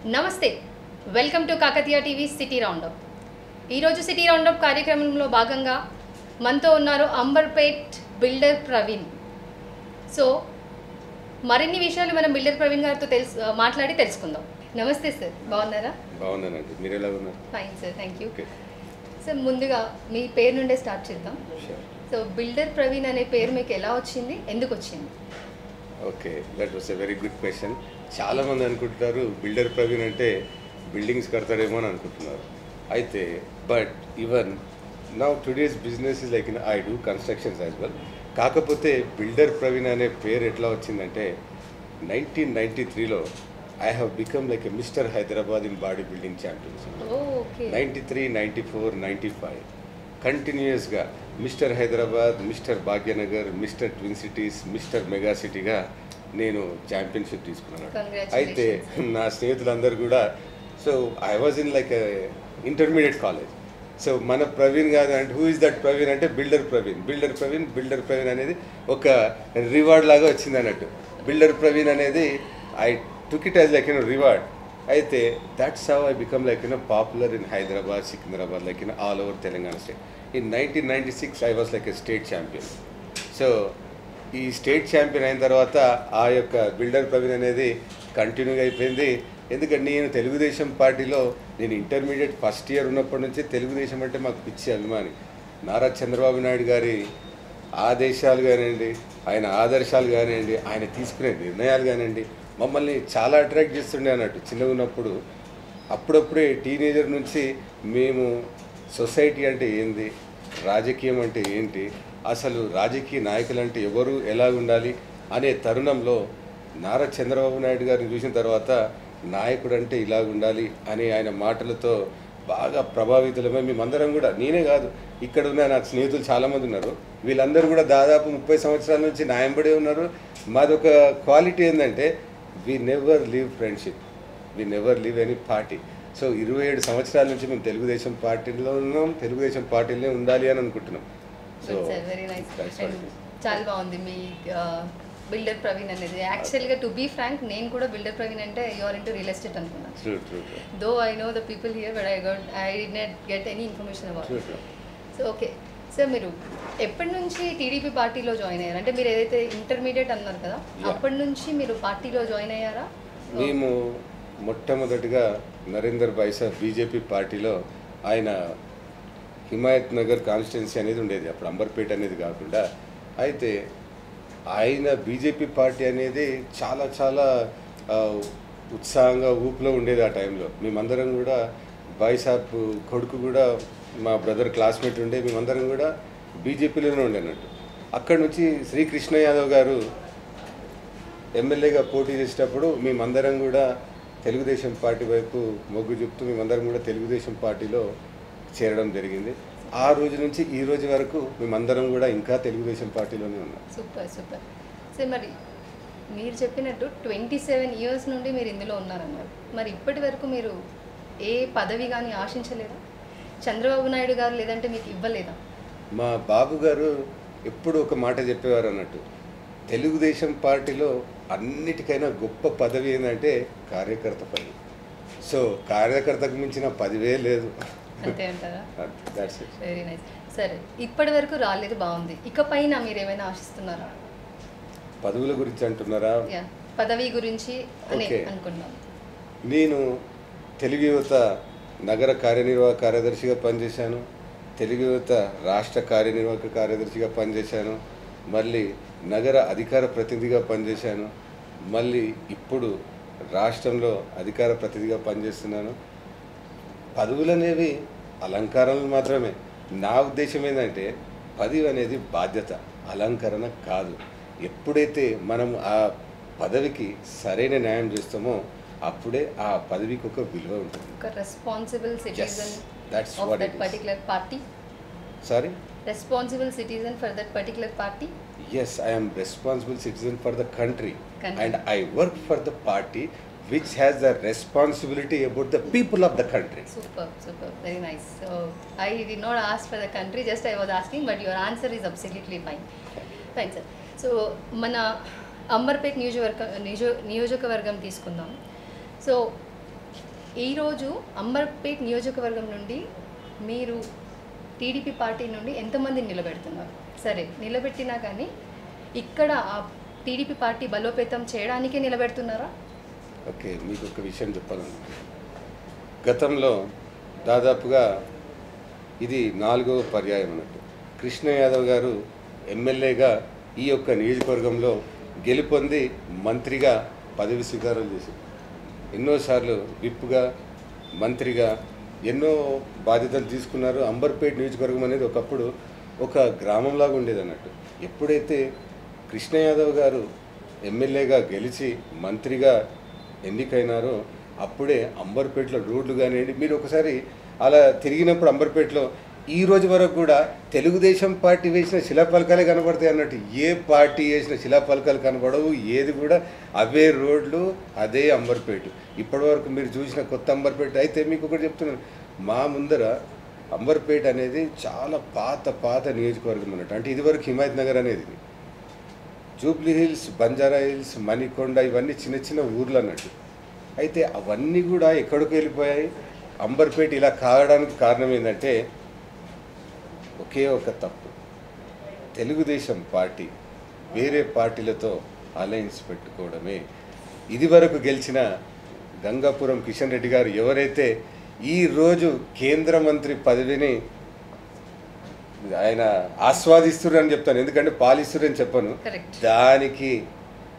నమస్తే, welcome to Kakatiya TV city roundup. ఈరోజు city roundup కార్యక్రమంలో భాగంగా మనతో ఉన్నారు అంబర్పేట్ బిల్డర్ ప్రవీణ్. సో మరిన్ని విషయాలు మనం బిల్డర్ ప్రవీణ్ గారితో మాట్లాడి తెలుసుకుందాం. నమస్తే సార్, బాగున్నారా? బాగున్నానండి, మీరు ఎలా ఉన్నారు? Fine sir, thank you. Sir ముందుగా మీ పేరు నుండే స్టార్ట్ చేద్దాం. సో బిల్డర్ ప్రవీణ్ అనే పేరు మీకు ఎలా వచ్చింది, ఎందుకు వచ్చింది? Okay, that was a very good question. చాలామంది అనుకుంటున్నారు బిల్డర్ ప్రవీణ్ అంటే బిల్డింగ్స్ కడతాడేమో అని అనుకుంటున్నారు. అయితే but even now today's business is like I do constructions as well. కాకపోతే బిల్డర్ ప్రవీణ్ అనే పేరు ఎట్లా వచ్చిందంటే 1993లో I have become like a mister Hyderabad in body building championship. 93, 94, 95 కంటిన్యూస్గా mister Hyderabad, mister Bhagyanagar, mister twin cities, mister mega సిటీగా నేను ఛాంపియన్షిప్ తీసుకున్నాను. అయితే నా స్నేహితులందరూ కూడా, so I was in like intermediate college. So మన ప్రవీణ్ కాదు అంటే హూ ఇస్ దట్ ప్రవీణ్ అంటే బిల్డర్ ప్రవీణ్. బిల్డర్ ప్రవీణ్ అనేది ఒక రివార్డ్ లాగా వచ్చింది అన్నట్టు. బిల్డర్ ప్రవీణ్ అనేది I took it as like reward. అయితే that's how I become like popular in Hyderabad, Secunderabad, like all over Telangana state. In 1996 I was like a state champion. So ఈ state champion అయిన తర్వాత ఆ యొక్క బిల్డర్ ప్రవీణ్ అనేది కంటిన్యూగా అయిపోయింది. ఎందుకంటే నేను తెలుగుదేశం పార్టీలో నేను ఇంటర్మీడియట్ ఫస్ట్ ఇయర్ ఉన్నప్పటి నుంచి తెలుగుదేశం అంటే మాకు పిచ్చి అభిమాని. నారా చంద్రబాబు నాయుడు గారి ఆదేశాలు కానివ్వండి, ఆయన ఆదర్శాలు కానివ్వండి, ఆయన తీసుకునే నిర్ణయాలు కానివ్వండి మమ్మల్ని చాలా అట్రాక్ట్ చేస్తుండే అన్నట్టు. చిన్నగా ఉన్నప్పుడు అప్పుడప్పుడే టీనేజర్ నుంచి మేము సొసైటీ అంటే ఏంది, రాజకీయం అంటే ఏంటి, అసలు రాజకీయ నాయకులు అంటే ఎవరు, ఎలా ఉండాలి అనే తరుణంలో నారా చంద్రబాబు నాయుడు గారిని చూసిన తర్వాత నాయకుడు అంటే ఇలా ఉండాలి అనే ఆయన మాటలతో బాగా ప్రభావితులమై మేమందరం కూడా, నేనే కాదు ఇక్కడ ఉన్న నా స్నేహితులు చాలామంది ఉన్నారు, వీళ్ళందరూ కూడా దాదాపు 30 సంవత్సరాల నుంచి నా వెంబడే ఉన్నారు. మాదొక క్వాలిటీ ఏంటంటే we never leave friendship, we never leave any party. So 27 సంవత్సరాల నుంచి మేము తెలుగుదేశం పార్టీలో ఉన్నాం, తెలుగుదేశం పార్టీలో ఉండాలి అని అనుకుంటున్నాం. సో వెరీ నైస్, చాలా బాగుంది మీ బిల్డర్ ప్రవీణ్ అనేది. యాక్చువల్గా టు బీ ఫ్రాంక్, నేను కూడా బిల్డర్ ప్రవీణ్ అంటే యూఆర్ ఇంటూ రియల్ ఎస్టేట్ అనుకున్నాను. Though I know the people here but I did not get any information about. So okay sir, మీరు ఎప్పటి నుంచి టీడీపీ పార్టీలో జాయిన్ అయ్యారు? అంటే మీరు ఏదైతే ఇంటర్మీడియట్ అన్నారు కదా, అప్పటి నుంచి మీరు పార్టీలో జాయిన్ అయ్యారా? మేము మొట్టమొదటిగా నరేందర్ భాయ్ సార్ బీజేపీ పార్టీలో, ఆయన హిమాయత్ నగర్ కాన్స్టిట్యున్సీ అనేది ఉండేది అప్పుడు, అంబర్పేట అనేది కాకుండా. అయితే ఆయన బీజేపీ పార్టీ అనేది చాలా చాలా ఉత్సాహంగా ఊపులో ఉండేది ఆ టైంలో. మేమందరం కూడా, భాయ్ సాబ్ కొడుకు కూడా మా బ్రదర్ క్లాస్మేట్ ఉండే, మేమందరం కూడా బీజేపీలోనే ఉండే అన్నట్టు. అక్కడి నుంచి శ్రీకృష్ణ యాదవ్ గారు ఎమ్మెల్యేగా పోటీ చేసేటప్పుడు మేమందరం కూడా తెలుగుదేశం పార్టీ వైపు మొగ్గు చూపుతూ మేమందరం కూడా తెలుగుదేశం పార్టీలో చేరడం జరిగింది. ఆ రోజు నుంచి ఈ రోజు వరకు మేమందరం కూడా ఇంకా తెలుగుదేశం పార్టీలోనే ఉన్నాం. Super super sir. మరి మీరు చెప్పినట్టు 27 ఇయర్స్ నుండి మీరు ఇందులో ఉన్నారన్నారు. మరి ఇప్పటి వరకు మీరు ఏ పదవి కానీ ఆశించలేదా? చంద్రబాబు నాయుడు గారు లేదంటే మీకు ఇవ్వలేదా? మా బాబు గారు ఎప్పుడు ఒక మాట చెప్పేవారు అన్నట్టు, తెలుగుదేశం పార్టీలో అన్నిటికైనా గొప్ప పదవి ఏంటంటే కార్యకర్త పదవి. సో కార్యకర్తకు మించిన పదవే లేదు. అంతే అంటారా? Very nice. సరే, ఇప్పటి వరకు రాలేదు, బాగుంది. ఇకపైన మీరు ఏమైనా ఆశిస్తున్నారా? పదవుల గురించి అంటున్నారా? పదవి గురించి అనుకున్నాను. నేను తెలుగు యువత నగర కార్యనిర్వాహక కార్యదర్శిగా పనిచేశాను, తెలుగు యువత రాష్ట్ర కార్యనిర్వాహక కార్యదర్శిగా పనిచేశాను, మళ్ళీ నగర అధికార ప్రతినిధిగా పనిచేశాను, మళ్ళీ ఇప్పుడు రాష్ట్రంలో అధికార ప్రతినిధిగా పనిచేస్తున్నాను. పదవులు అనేవి అలంకరణలు మాత్రమే. నా ఉద్దేశం ఏంటంటే పదవి అనేది బాధ్యత, అలంకరణ కాదు. ఎప్పుడైతే మనం ఆ పదవికి సరైన న్యాయం చేస్తామో అప్పుడే ఆ పదవికి ఒక విలువ ఉంటుంది. ఒక responsible citizen of that particular party. Sorry, responsible citizen for that particular party? Yes, I am responsible citizen for the country and I work for the party which has the responsibility about the people of the country. Super, very nice. So I did not ask for the country, just I was asking, but your answer is absolutely fine. Fine sir. So mana Amberpet నియోజకవర్గం తీసుకుందాం. So ఈరోజు అంబర్పేట్ నియోజకవర్గం నుండి మీరు TDP party నుండి ఎంతమందిని నిలబెడుతున్నారు? సరే, నిలబెట్టినా కానీ ఇక్కడ ఆ టీడీపీ పార్టీ బలోపేతం చేయడానికే నిలబెడుతున్నారా? ఓకే, మీకు ఒక విషయం చెప్పాలనుకుంటున్నాను. గతంలో దాదాపుగా ఇది 4వ పర్యాయం అన్నట్టు కృష్ణ యాదవ్ గారు ఎమ్మెల్యేగా ఈ యొక్క నియోజకవర్గంలో గెలుపొంది మంత్రిగా పదవి స్వీకారం చేశారు. ఎన్నోసార్లు విప్గా మంత్రిగా ఎన్నో బాధ్యతలు తీసుకున్నారు. అంబర్పేట్ నియోజకవర్గం అనేది ఒకప్పుడు ఒక గ్రామంలాగా ఉండేది అన్నట్టు. ఎప్పుడైతే కృష్ణ యాదవ్ గారు ఎమ్మెల్యేగా గెలిచి మంత్రిగా ఎన్నికైనారో అప్పుడే అంబర్పేటలో రోడ్లు కానివ్వండి, మీరు ఒకసారి అలా తిరిగినప్పుడు అంబర్పేటలో ఈ రోజు వరకు కూడా తెలుగుదేశం పార్టీ వేసిన శిలాఫలకాలే కనబడతాయి అన్నట్టు. ఏ పార్టీ వేసిన శిలాఫలకాలు కనబడవు, ఏది కూడా అవే రోడ్లు, అదే అంబర్పేట. ఇప్పటివరకు మీరు చూసిన కొత్త అంబర్పేట అయితే మీకు ఒకటి చెప్తున్నాను, మా ముందర అంబర్పేట అనేది చాలా పాత నియోజకవర్గం అన్నట్టు. అంటే ఇదివరకు హిమాయత్ నగర్ అనేది, Jubilee hills, Banjara hills, Manikonda ఇవన్నీ చిన్న ఊర్లు అన్నట్టు. అయితే అవన్నీ కూడా ఎక్కడికి వెళ్ళిపోయాయి. అంబర్పేట ఇలా కావడానికి కారణం ఏంటంటే ఒకే ఒక తప్పు, తెలుగుదేశం పార్టీ వేరే పార్టీలతో అలయన్స్ పెట్టుకోవడమే. ఇదివరకు గెలిచిన గంగాపురం కిషన్ రెడ్డి గారు ఎవరైతే ఈరోజు కేంద్ర మంత్రి పదవిని ఆయన ఆస్వాదిస్తుర్రని చెప్తాను, ఎందుకంటే పాలిస్తురని చెప్పను. దానికి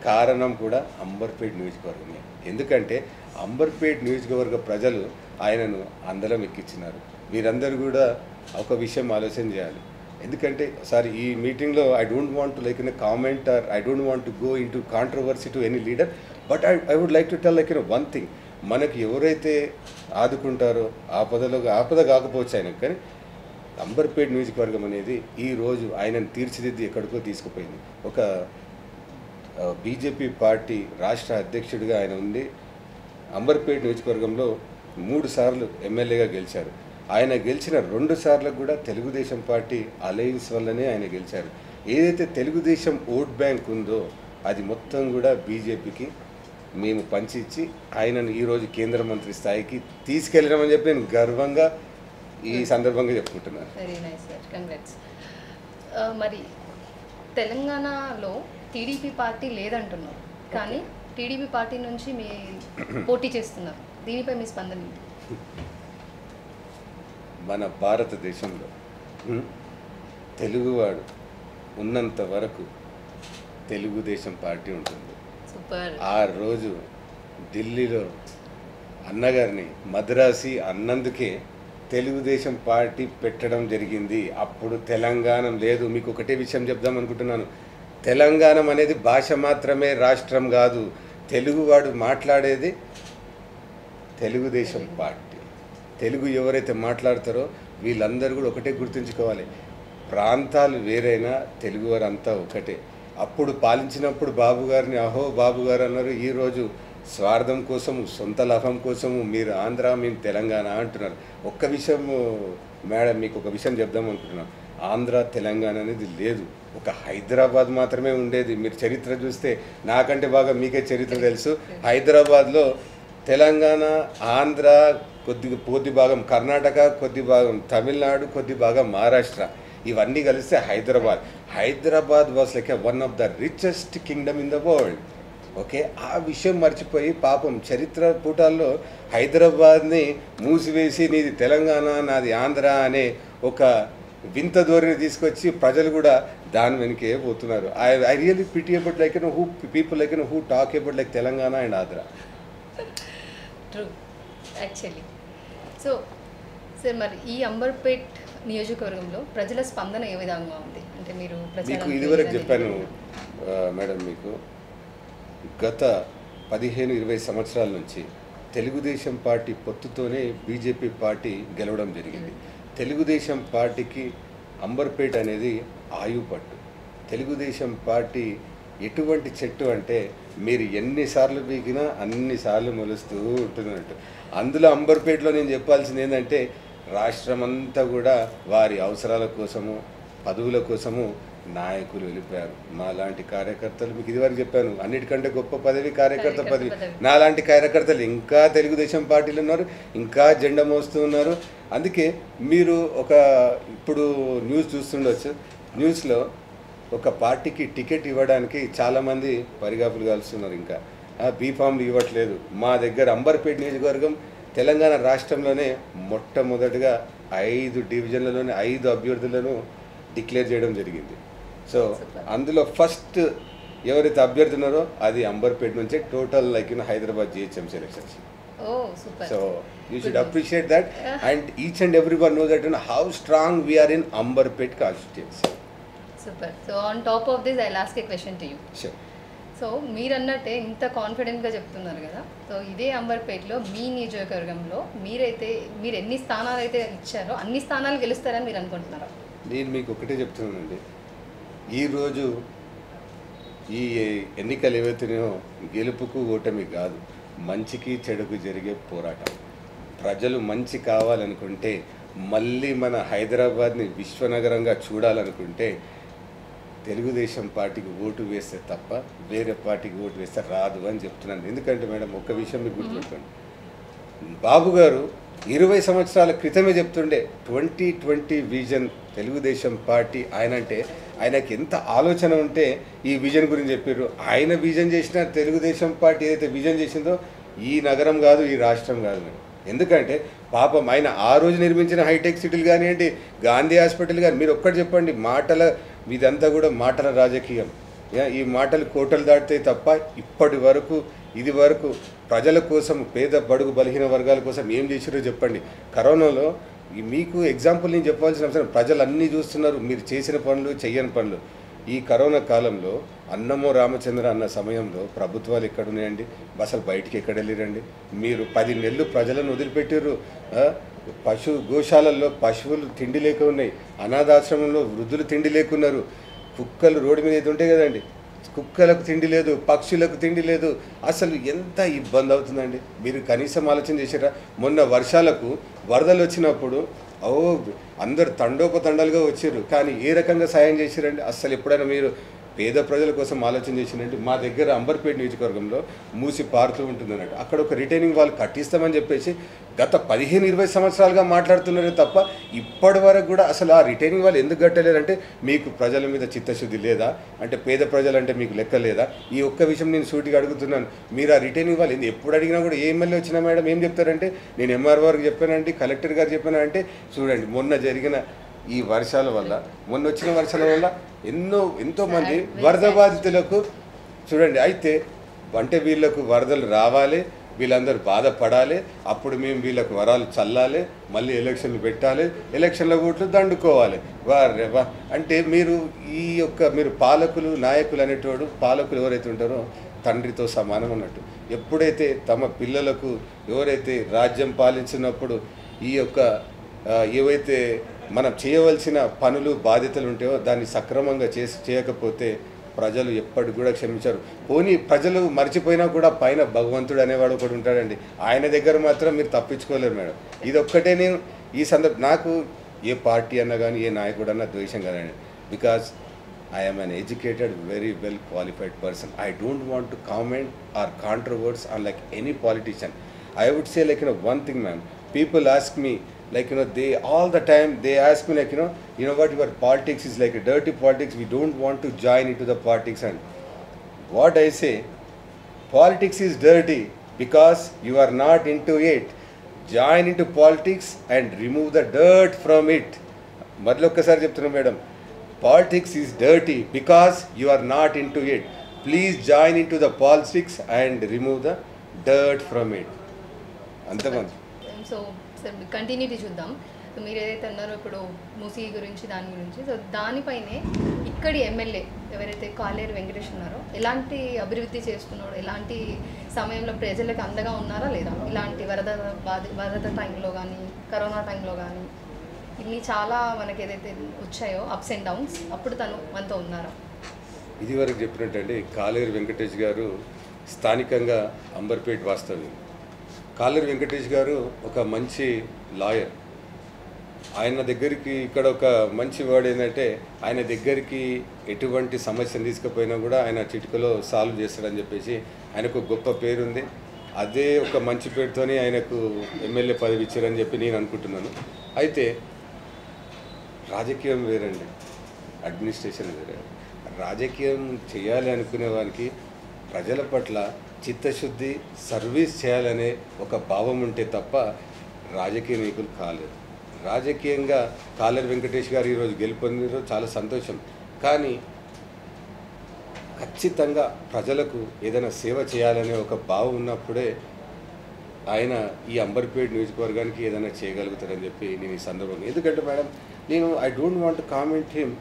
కారణం కూడా అంబర్పేట్ నియోజకవర్గమే. ఎందుకంటే అంబర్పేట్ నియోజకవర్గ ప్రజలు ఆయనను అందలం ఎక్కించినారు. మీరందరూ కూడా ఒక విషయం ఆలోచన చేయాలి. ఎందుకంటే సార్ ఈ మీటింగ్లో I don't want to like in comment or I don't want to go in to controversy to any leader, but I would like to tell like one thing. మనకి ఎవరైతే ఆదుకుంటారో ఆపద కాకపోవచ్చు ఆయనకు, కానీ అంబర్పేట్ నియోజకవర్గం అనేది ఈరోజు ఆయనను తీర్చిదిద్ది ఎక్కడికో తీసుకుపోయింది. ఒక బీజేపీ పార్టీ రాష్ట్ర అధ్యక్షుడిగా ఆయన ఉండి అంబర్పేట్ నియోజకవర్గంలో 3 సార్లు ఎమ్మెల్యేగా గెలిచారు. ఆయన గెలిచిన 2 సార్లు కూడా తెలుగుదేశం పార్టీ అలయన్స్ వల్లనే ఆయన గెలిచారు. ఏదైతే తెలుగుదేశం ఓట్ బ్యాంక్ ఉందో అది మొత్తం కూడా బీజేపీకి మేము పంచిచ్చి ఆయనను ఈరోజు కేంద్ర మంత్రి స్థాయికి తీసుకెళ్ళినామని చెప్పి నేను గర్వంగా ఈ సందర్భంగా చెప్పుకుంటున్నాను. Very nice sir, congrats. మరి తెలంగాణలో టీడీపీ పార్టీ లేదంటున్నారు, కానీ టీడీపీ పార్టీ నుంచి మీ పోటీ చేస్తున్నారు. దీనిపై మీ స్పందన ఏంటి? మన భారతదేశంలో తెలుగువాడు ఉన్నంత వరకు తెలుగుదేశం పార్టీ ఉంటుంది. సూపర్. ఆ రోజు ఢిల్లీలో అన్నగారిని మద్రాసి అన్నందుకే తెలుగుదేశం పార్టీ పెట్టడం జరిగింది. అప్పుడు తెలంగాణ లేదు. మీకు ఒకటే విషయం చెప్దాం అనుకుంటున్నాను, తెలంగాణ అనేది భాష మాత్రమే, రాష్ట్రం కాదు. తెలుగువాడు మాట్లాడేది తెలుగుదేశం పార్టీ. తెలుగు ఎవరైతే మాట్లాడతారో వీళ్ళందరూ కూడా ఒకటే గుర్తుంచుకోవాలి, ప్రాంతాలు వేరైనా తెలుగువారు అంతా ఒకటే. అప్పుడు పాలించినప్పుడు బాబు గారిని అహో బాబు గారు అన్నారు. ఈరోజు స్వార్థం కోసము, సొంత లాభం కోసము మీరు ఆంధ్ర, మేము తెలంగాణ అంటున్నారు. ఒక్క విషయం మేడం, మీకు ఒక విషయం చెప్దాం అనుకుంటున్నాను, ఆంధ్ర తెలంగాణ అనేది లేదు, ఒక హైదరాబాద్ మాత్రమే ఉండేది. మీరు చరిత్ర చూస్తే నాకంటే బాగా మీకే చరిత్ర తెలుసు. హైదరాబాద్లో తెలంగాణ, ఆంధ్ర, కొద్ది భాగం కర్ణాటక, కొద్ది భాగం తమిళనాడు, కొద్ది భాగం మహారాష్ట్ర, ఇవన్నీ కలిస్తే Hyderabad was like one of the richest Kingdom in the world. Okay, ఆ విషయం మర్చిపోయి పాపం చరిత్ర పూటాల్లో హైదరాబాద్ని మూసివేసి నీది తెలంగాణ నాది ఆంధ్ర అనే ఒక వింత ధోరణి తీసుకొచ్చి ప్రజలు కూడా దాని వెనకే పోతున్నారు. I really pity about like who people like who talk about like Telangana and Andhra. True actually. So sir, మరి ఈ అంబర్పేట్ నియోజకవర్గంలో ప్రజల స్పందన ఏ విధంగా ఉంది? అంటే మీరు మీకు ఇదివరకు చెప్పాను మేడం, మీకు గత 15-20 సంవత్సరాల నుంచి తెలుగుదేశం పార్టీ పొత్తుతోనే బీజేపీ పార్టీ గెలవడం జరిగింది. తెలుగుదేశం పార్టీకి అంబర్పేట్ అనేది ఆయుపట్టు. తెలుగుదేశం పార్టీ ఎటువంటి చెట్టు అంటే మీరు ఎన్నిసార్లు పీకినా అన్నిసార్లు మొలుస్తూ ఉంటున్నట్టు. అందులో అంబర్పేటలో నేను చెప్పాల్సింది ఏంటంటే రాష్ట్రమంతా కూడా వారి అవసరాల కోసము, పదవుల కోసము నాయకులు వెళ్ళిపోయారు. మాలాంటి కార్యకర్తలు మీకు ఇదివరకు చెప్పాను, అన్నిటికంటే గొప్ప పదవి కార్యకర్త పదవి. నాలాంటి కార్యకర్తలు ఇంకా తెలుగుదేశం పార్టీలో ఉన్నారు, ఇంకా జెండా మోస్తూ ఉన్నారు. అందుకే మీరు ఇప్పుడు న్యూస్ చూస్తుండొచ్చు, న్యూస్లో ఒక పార్టీకి టికెట్ ఇవ్వడానికి చాలామంది పరిగాపులు కాలుస్తున్నారు. ఇంకా బీఫామ్లు ఇవ్వట్లేదు. మా దగ్గర అంబర్పేట నియోజకవర్గం తెలంగాణ రాష్ట్రంలోనే మొట్టమొదటిగా 5 డివిజన్లలోనే 5 అభ్యర్థులను డిక్లేర్ చేయడం జరిగింది. సో అందులో ఫస్ట్ ఎవరైతే అభ్యర్థి ఉన్నారో అది అంబర్పేట నుంచే, total Hyderabad GHMC elections. So you should appreciate that and each and every one know that how strong we are in Amberpet constituency. Super. So on top of this I last a question to you. Sure. So మీరు అన్నట్టే ఇంత కాన్ఫిడెంట్గా చెప్తున్నారు కదా, so ఇదే అంబర్పేటలో మీ నియోజకవర్గంలో మీరు ఎన్ని స్థానాలు అయితే ఇచ్చారో అన్ని స్థానాలు గెలుస్తారని మీరు అనుకుంటున్నారా? నేను మీకు ఒకటే చెప్తున్నానండి, ఈరోజు ఈ ఎన్నికలు ఏవైతున్నాయో గెలుపుకు ఓటమి కాదు, మంచికి చెడుకు జరిగే పోరాటం. ప్రజలు మంచి కావాలనుకుంటే, మళ్ళీ మన హైదరాబాద్ని విశ్వనగరంగా చూడాలనుకుంటే తెలుగుదేశం పార్టీకి ఓటు వేస్తే తప్ప వేరే పార్టీకి ఓటు వేస్తే రాదు అని చెప్తున్నాను. ఎందుకంటే మేడం ఒక్క విషయం మీకు గుర్తుపెట్టుకోండి, బాబు గారు 20 సంవత్సరాల క్రితమే చెప్తుండే 2020 విజన్ తెలుగుదేశం పార్టీ. ఆయనకి ఎంత ఆలోచన ఉంటే ఈ విజన్ గురించి చెప్పారు. ఆయన విజన్ చేసిన తెలుగుదేశం పార్టీ ఏదైతే విజన్ చేసిందో ఈ నగరం కాదు, ఈ రాష్ట్రం కాదు మేడం. ఎందుకంటే పాపం ఆయన ఆ రోజు నిర్మించిన హైటెక్ సిటీలు కానివ్వండి, గాంధీ హాస్పిటల్ కానీ, మీరు ఒక్కటి చెప్పండి, ఇదంతా కూడా మాటల రాజకీయం. ఈ మాటలు కోటలు దాటితే తప్ప ఇది వరకు ప్రజల కోసం, పేద బడుగు బలహీన వర్గాల కోసం ఏం చేసిరో చెప్పండి. కరోనాలో మీకు ఎగ్జాంపుల్ నేను చెప్పాల్సిన అవసరం, ప్రజలు అన్నీ చూస్తున్నారు మీరు చేసిన పనులు, చెయ్యని పనులు. ఈ కరోనా కాలంలో అన్నమో రామచంద్ర అన్న సమయంలో ప్రభుత్వాలు ఎక్కడున్నాయండి? అసలు బయటికి ఎక్కడ వెళ్ళిరండి? మీరు 10 నెలలు ప్రజలను వదిలిపెట్టారు. గోశాలల్లో పశువులు తిండి లేక ఉన్నాయి, అనాథాశ్రమంలో వృద్ధులు తిండి లేకున్నారు, కుక్కలు రోడ్డు మీద అయితే ఉంటాయి కదండి, కుక్కలకు తిండి లేదు, పక్షులకు తిండి లేదు. అసలు ఎంత ఇబ్బంది అవుతుందండి. మీరు కనీసం ఆలోచన చేశారా? మొన్న వర్షాలకు వరదలు వచ్చినప్పుడు అందరు తండోపతండాలుగా వచ్చారు, కానీ ఏ రకంగా సాయం చేశారండి? అసలు ఎప్పుడైనా మీరు పేద ప్రజల కోసం ఆలోచన చేసినట్టు మా దగ్గర అంబర్పేట నియోజకవర్గంలో మూసి పారుతూ ఉంటుంది అన్నట్టు, అక్కడ ఒక రిటైనింగ్ వాల్ కట్టిస్తామని చెప్పేసి గత 15-20 సంవత్సరాలుగా మాట్లాడుతున్నారే తప్ప ఇప్పటి వరకు కూడా అసలు ఆ రిటైనింగ్ వాల్ ఎందుకు కట్టలేదంటే మీకు ప్రజల మీద చిత్తశుద్ధి లేదా? అంటే పేద ప్రజలంటే మీకు లెక్క లేదా? ఈ ఒక్క విషయం నేను సూటిగా అడుగుతున్నాను. మీరు ఆ రిటైనింగ్ వాల్ ఎప్పుడు అడిగినా కూడా ఏ ఎమ్మెల్యే వచ్చినా మేడం ఏం చెప్తారంటే, నేను ఎంఆర్ఓ గారికి చెప్పానంటే, కలెక్టర్ గారు చెప్పానంటే, చూడండి మొన్న జరిగిన ఈ వర్షాల వల్ల, మొన్న వచ్చిన వర్షాల వల్ల ఎంతోమంది వరద బాధితులకు చూడండి. అయితే అంటే వీళ్ళకు వరదలు రావాలి, వీళ్ళందరూ బాధపడాలి, అప్పుడు మేము వీళ్ళకు వరాలు చల్లాలి, మళ్ళీ ఎలక్షన్లు పెట్టాలి, ఎలక్షన్ల ఓట్లు దండుకోవాలి. అంటే మీరు పాలకులు, నాయకులు అనేటోడు, పాలకులు ఎవరైతే ఉంటారో తండ్రితో సమానం అన్నట్టు. ఎప్పుడైతే తమ పిల్లలకు ఎవరైతే రాజ్యం పాలించినప్పుడు ఏవైతే మనం చేయవలసిన పనులు, బాధ్యతలు ఉంటాయో దాన్ని సక్రమంగా చేయకపోతే ప్రజలు ఎప్పటికి కూడా క్షమించారు. పోనీ ప్రజలు మర్చిపోయినా కూడా పైన భగవంతుడు అనేవాడు ఒకటి ఉంటాడండి, ఆయన దగ్గర మాత్రం మీరు తప్పించుకోలేరు మేడం. ఇదొక్కటే నేను ఈ నాకు ఏ పార్టీ అన్నా కానీ, ఏ నాయకుడు అన్నా ద్వేషం కదండి. Because I am an educated, very well qualified person. I don't want to comment or controverse on any politician. I would say one thing, ma'am. People ask me they all the time they ask me what your politics is like a dirty politics. We don't want to join into the politics. And what I say, politics is dirty because you are not into it. Join into politics and remove the dirt from it. Madlokkasari cheptunna madam, politics is dirty because you are not into it. Please join into the politics and remove the dirt from it. అంతమంది. So continuity చూద్దాం. So మీరు ఏదైతే అన్నారో ఇప్పుడు మూసీ గురించి, దాని గురించి, so దానిపైనే ఇక్కడి ఎమ్మెల్యే ఎవరైతే కాలేరు వెంకటేష్ ఉన్నారో ఎలాంటి అభివృద్ధి చేస్తున్నారో, ఎలాంటి సమయంలో ప్రజలకు అండగా ఉన్నారా లేదా? ఇలాంటి వరద టైంలో కానీ, కరోనా టైంలో కానీ, ఇన్ని చాలా మనకి ఏదైతే వచ్చాయో అప్స్ అండ్ డౌన్స్, అప్పుడు తను మనతో ఉన్నారా? ఇది వరకు చెప్పినట్టండి, కాలేరు వెంకటేష్ గారు స్థానికంగా అంబర్పేట్ వాస్తవ్యం. కాలేరు వెంకటేష్ గారు ఒక మంచి లాయర్, ఆయన దగ్గరికి ఇక్కడ ఒక మంచి వర్డ్ ఏంటంటే ఆయన దగ్గరికి ఎటువంటి సమస్యను తీసుకుపోయినా కూడా ఆయన చిటికలో సాల్వ్ చేస్తాడని చెప్పేసి ఆయనకు గొప్ప పేరుంది. అదే ఒక మంచి పేరుతోనే ఆయనకు ఎమ్మెల్యే పదవి ఇచ్చారని చెప్పి నేను అనుకుంటున్నాను. అయితే రాజకీయం వేరండి, అడ్మినిస్ట్రేషన్ వేరే. రాజకీయం చేయాలి అనుకునే వారికి ప్రజల పట్ల చిత్తశుద్ధి, సర్వీస్ చేయాలనే ఒక భావం ఉంటే తప్ప రాజకీయ నాయకులు కాలేదు. రాజకీయంగా కాలేరు వెంకటేష్ గారు ఈరోజు గెలుపొందారు, చాలా సంతోషం. కానీ ఖచ్చితంగా ప్రజలకు ఏదైనా సేవ చేయాలనే ఒక భావం ఉన్నప్పుడే ఆయన ఈ అంబర్పేట్ నియోజకవర్గానికి ఏదైనా చేయగలుగుతారని చెప్పి నేను ఈ సందర్భంగా, ఎందుకంటే మేడం నేను I don't want comment him.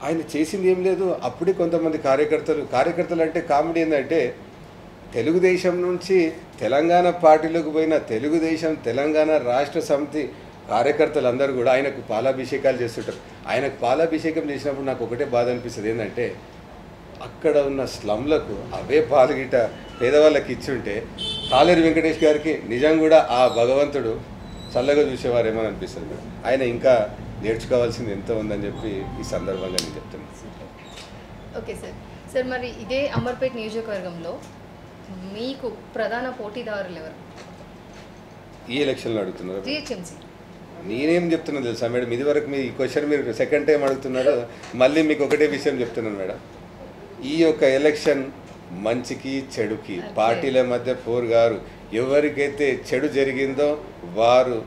ఆయన చేసింది ఏం లేదు. అప్పుడే కొంతమంది కార్యకర్తలు అంటే కామెడీ ఏంటంటే తెలుగుదేశం నుంచి తెలంగాణ పార్టీలోకి పోయిన తెలంగాణ రాష్ట్ర సమితి కార్యకర్తలు అందరూ కూడా ఆయనకు పాలాభిషేకాలు చేస్తుంటారు. ఆయనకు పాలాభిషేకం చేసినప్పుడు నాకు ఒకటే బాధ అనిపిస్తుంది, ఏంటంటే అక్కడ ఉన్న స్లమ్లకు అవే పాలుగిట పేదవాళ్ళకి ఇచ్చుంటే కాలేరు వెంకటేష్ గారికి నిజం కూడా ఆ భగవంతుడు చల్లగా చూసేవారేమో అనిపిస్తుంది మేడం. ఆయన ఇంకా నేర్చుకోవాల్సింది ఎంతో ఉందని చెప్పి ఈ సందర్భంగా నేను చెప్తున్నాను. ఓకే సార్, మరి ఇదే అమర్పేట్ నియోజకవర్గంలో మీకు ప్రధాన పోటీదారులు ఎవరు? ఈ ఎలక్షన్లో అడుగుతున్నారు. జిహెచ్ఎంసీ. నేనేం చెప్తున్నాను తెలుసా మేడం, ఇది వరకు మీ క్వశ్చన్ మీరు సెకండ్ టైం అడుగుతున్నారు. మళ్ళీ మీకు ఒకటే విషయం చెప్తున్నాను మేడం, ఈ యొక్క ఎలక్షన్ మంచికి చెడుకి పార్టీల మధ్య పోరు గారు. ఎవరికైతే చెడు జరిగిందో వారు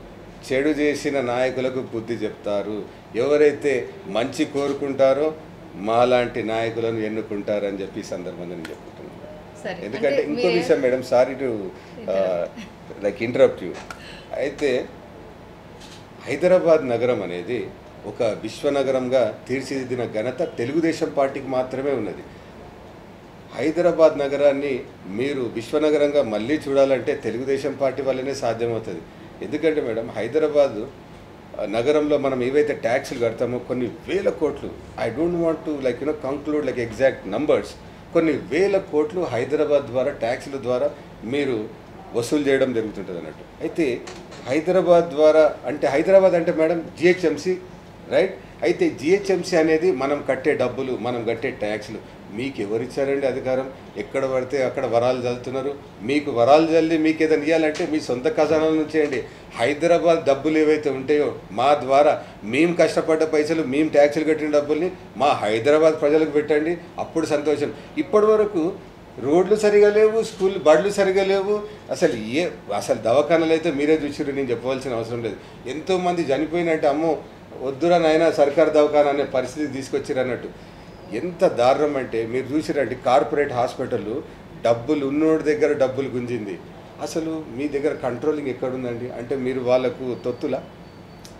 చెడు చేసిన నాయకులకు బుద్ధి చెప్తారు, ఎవరైతే మంచి కోరుకుంటారో మాలాంటి నాయకులను ఎన్నుకుంటారని చెప్పి ఈ సందర్భంగా నేను చెప్పుకుంటున్నాను. ఎందుకంటే ఇంకో విషయం madam, sorry to like interrupt you. అయితే హైదరాబాద్ నగరం అనేది ఒక విశ్వనగరంగా తీర్చిదిద్దిన ఘనత తెలుగుదేశం పార్టీకి మాత్రమే ఉన్నది. హైదరాబాద్ నగరాన్ని మీరు విశ్వనగరంగా మళ్ళీ చూడాలంటే తెలుగుదేశం పార్టీ వల్లనే సాధ్యమవుతుంది. ఎందుకంటే మేడం హైదరాబాద్ నగరంలో మనం ఏవైతే ట్యాక్స్లు కడతామో కొన్ని వేల కోట్లు, I don't want to like conclude like exact numbers, కొన్ని వేల కోట్లు హైదరాబాద్ ద్వారా ట్యాక్స్ల ద్వారా మీరు వసూలు చేయడం జరుగుతుంటుంది అన్నట్టు. అయితే హైదరాబాద్ అంటే మేడం జిహెచ్ఎంసీ, రైట్? అయితే జిహెచ్ఎంసీ అనేది మనం కట్టే డబ్బులు, మనం కట్టే ట్యాక్స్లు. మీకు ఎవరిచ్చారండి అధికారం? ఎక్కడ పడితే అక్కడ వరాలు చల్లుతున్నారు. మీకు వరాలు చల్లి మీకు ఏదైనా ఇవ్వాలంటే మీ సొంత ఖజానాల నుంచి చేయండి. హైదరాబాద్ డబ్బులు ఏవైతే ఉంటాయో మా ద్వారా మేము కష్టపడ్డ పైసలు, మేము ట్యాక్సులు కట్టిన డబ్బుల్ని మా హైదరాబాద్ ప్రజలకు పెట్టండి, అప్పుడు సంతోషం. ఇప్పటి వరకు రోడ్లు సరిగా లేవు, స్కూల్ బడులు సరిగా లేవు, అసలు దవాఖానాలు అయితే మీరే చూసిర్రు, నేను చెప్పవలసిన అవసరం లేదు. ఎంతోమంది చనిపోయినట్టు అమ్మో వద్దురా నాయన సర్కారు దవాఖానా అనే పరిస్థితికి తీసుకొచ్చారు అన్నట్టు. ఎంత దారుణం అంటే మీరు చూసిరండి, కార్పొరేట్ హాస్పిటల్ డబ్బులు ఉన్నోడి దగ్గర డబ్బులు గుంజింది. అసలు మీ దగ్గర కంట్రోలింగ్ ఎక్కడుందండి? అంటే మీరు వాళ్ళకు తొత్తులా?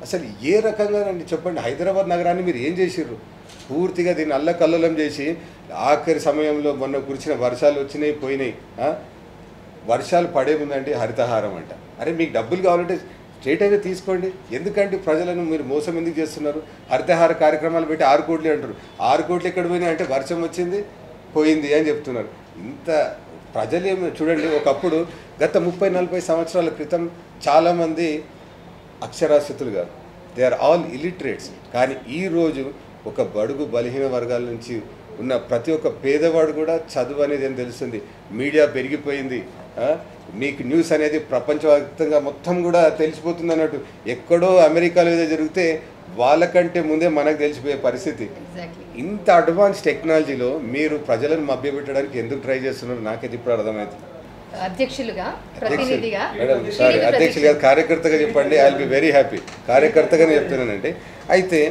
అసలు ఏ రకంగా అండి చెప్పండి. హైదరాబాద్ నగరాన్ని మీరు ఏం చేసిర్రు? పూర్తిగా దీన్ని అల్లకల్లోలం చేసి ఆఖరి సమయంలో మొన్న కురిసిన వర్షాలు వచ్చినాయి పోయినాయి. వర్షాలు పడే ముందండి హరితహారం అంట. అరే మీకు డబ్బులు కావాలంటే స్ట్రేట్ అయితే తీసుకోండి. ఎందుకంటే ప్రజలను మీరు మోసం ఎందుకు చేస్తున్నారు? హరితహార కార్యక్రమాలు పెట్టి 6 కోట్లు అంటారు. 6 కోట్లు ఎక్కడ పోయినాయి అంటే వర్షం వచ్చింది పోయింది అని చెప్తున్నారు. ఇంత ప్రజలేమో చూడండి, ఒకప్పుడు గత 30-40 సంవత్సరాల క్రితం చాలామంది అక్షరాస్యతులు కాదు, దే ఆర్ ఆల్ ఇలిటరేట్స్. కానీ ఈరోజు ఒక బడుగు బలహీన వర్గాల నుంచి ఉన్న ప్రతి ఒక్క పేదవాడు కూడా చదువు అనేది ఏం తెలుస్తుంది. మీడియా పెరిగిపోయింది, మీకు న్యూస్ అనేది ప్రపంచవ్యాప్తంగా మొత్తం కూడా తెలిసిపోతుంది అన్నట్టు. ఎక్కడో అమెరికాలో ఏదో జరిగితే వాళ్ళకంటే ముందే మనకు తెలిసిపోయే పరిస్థితి. ఇంత అడ్వాన్స్ టెక్నాలజీలో మీరు ప్రజలను మభ్యపెట్టడానికి ఎందుకు ట్రై చేస్తున్నారు నాకైతే ఇప్పుడు అర్థమవుతుంది. అధ్యక్షులుగా కార్యకర్తగా చెప్పండి, I will be very happy. కార్యకర్తగానే చెప్తున్నానంటే, అయితే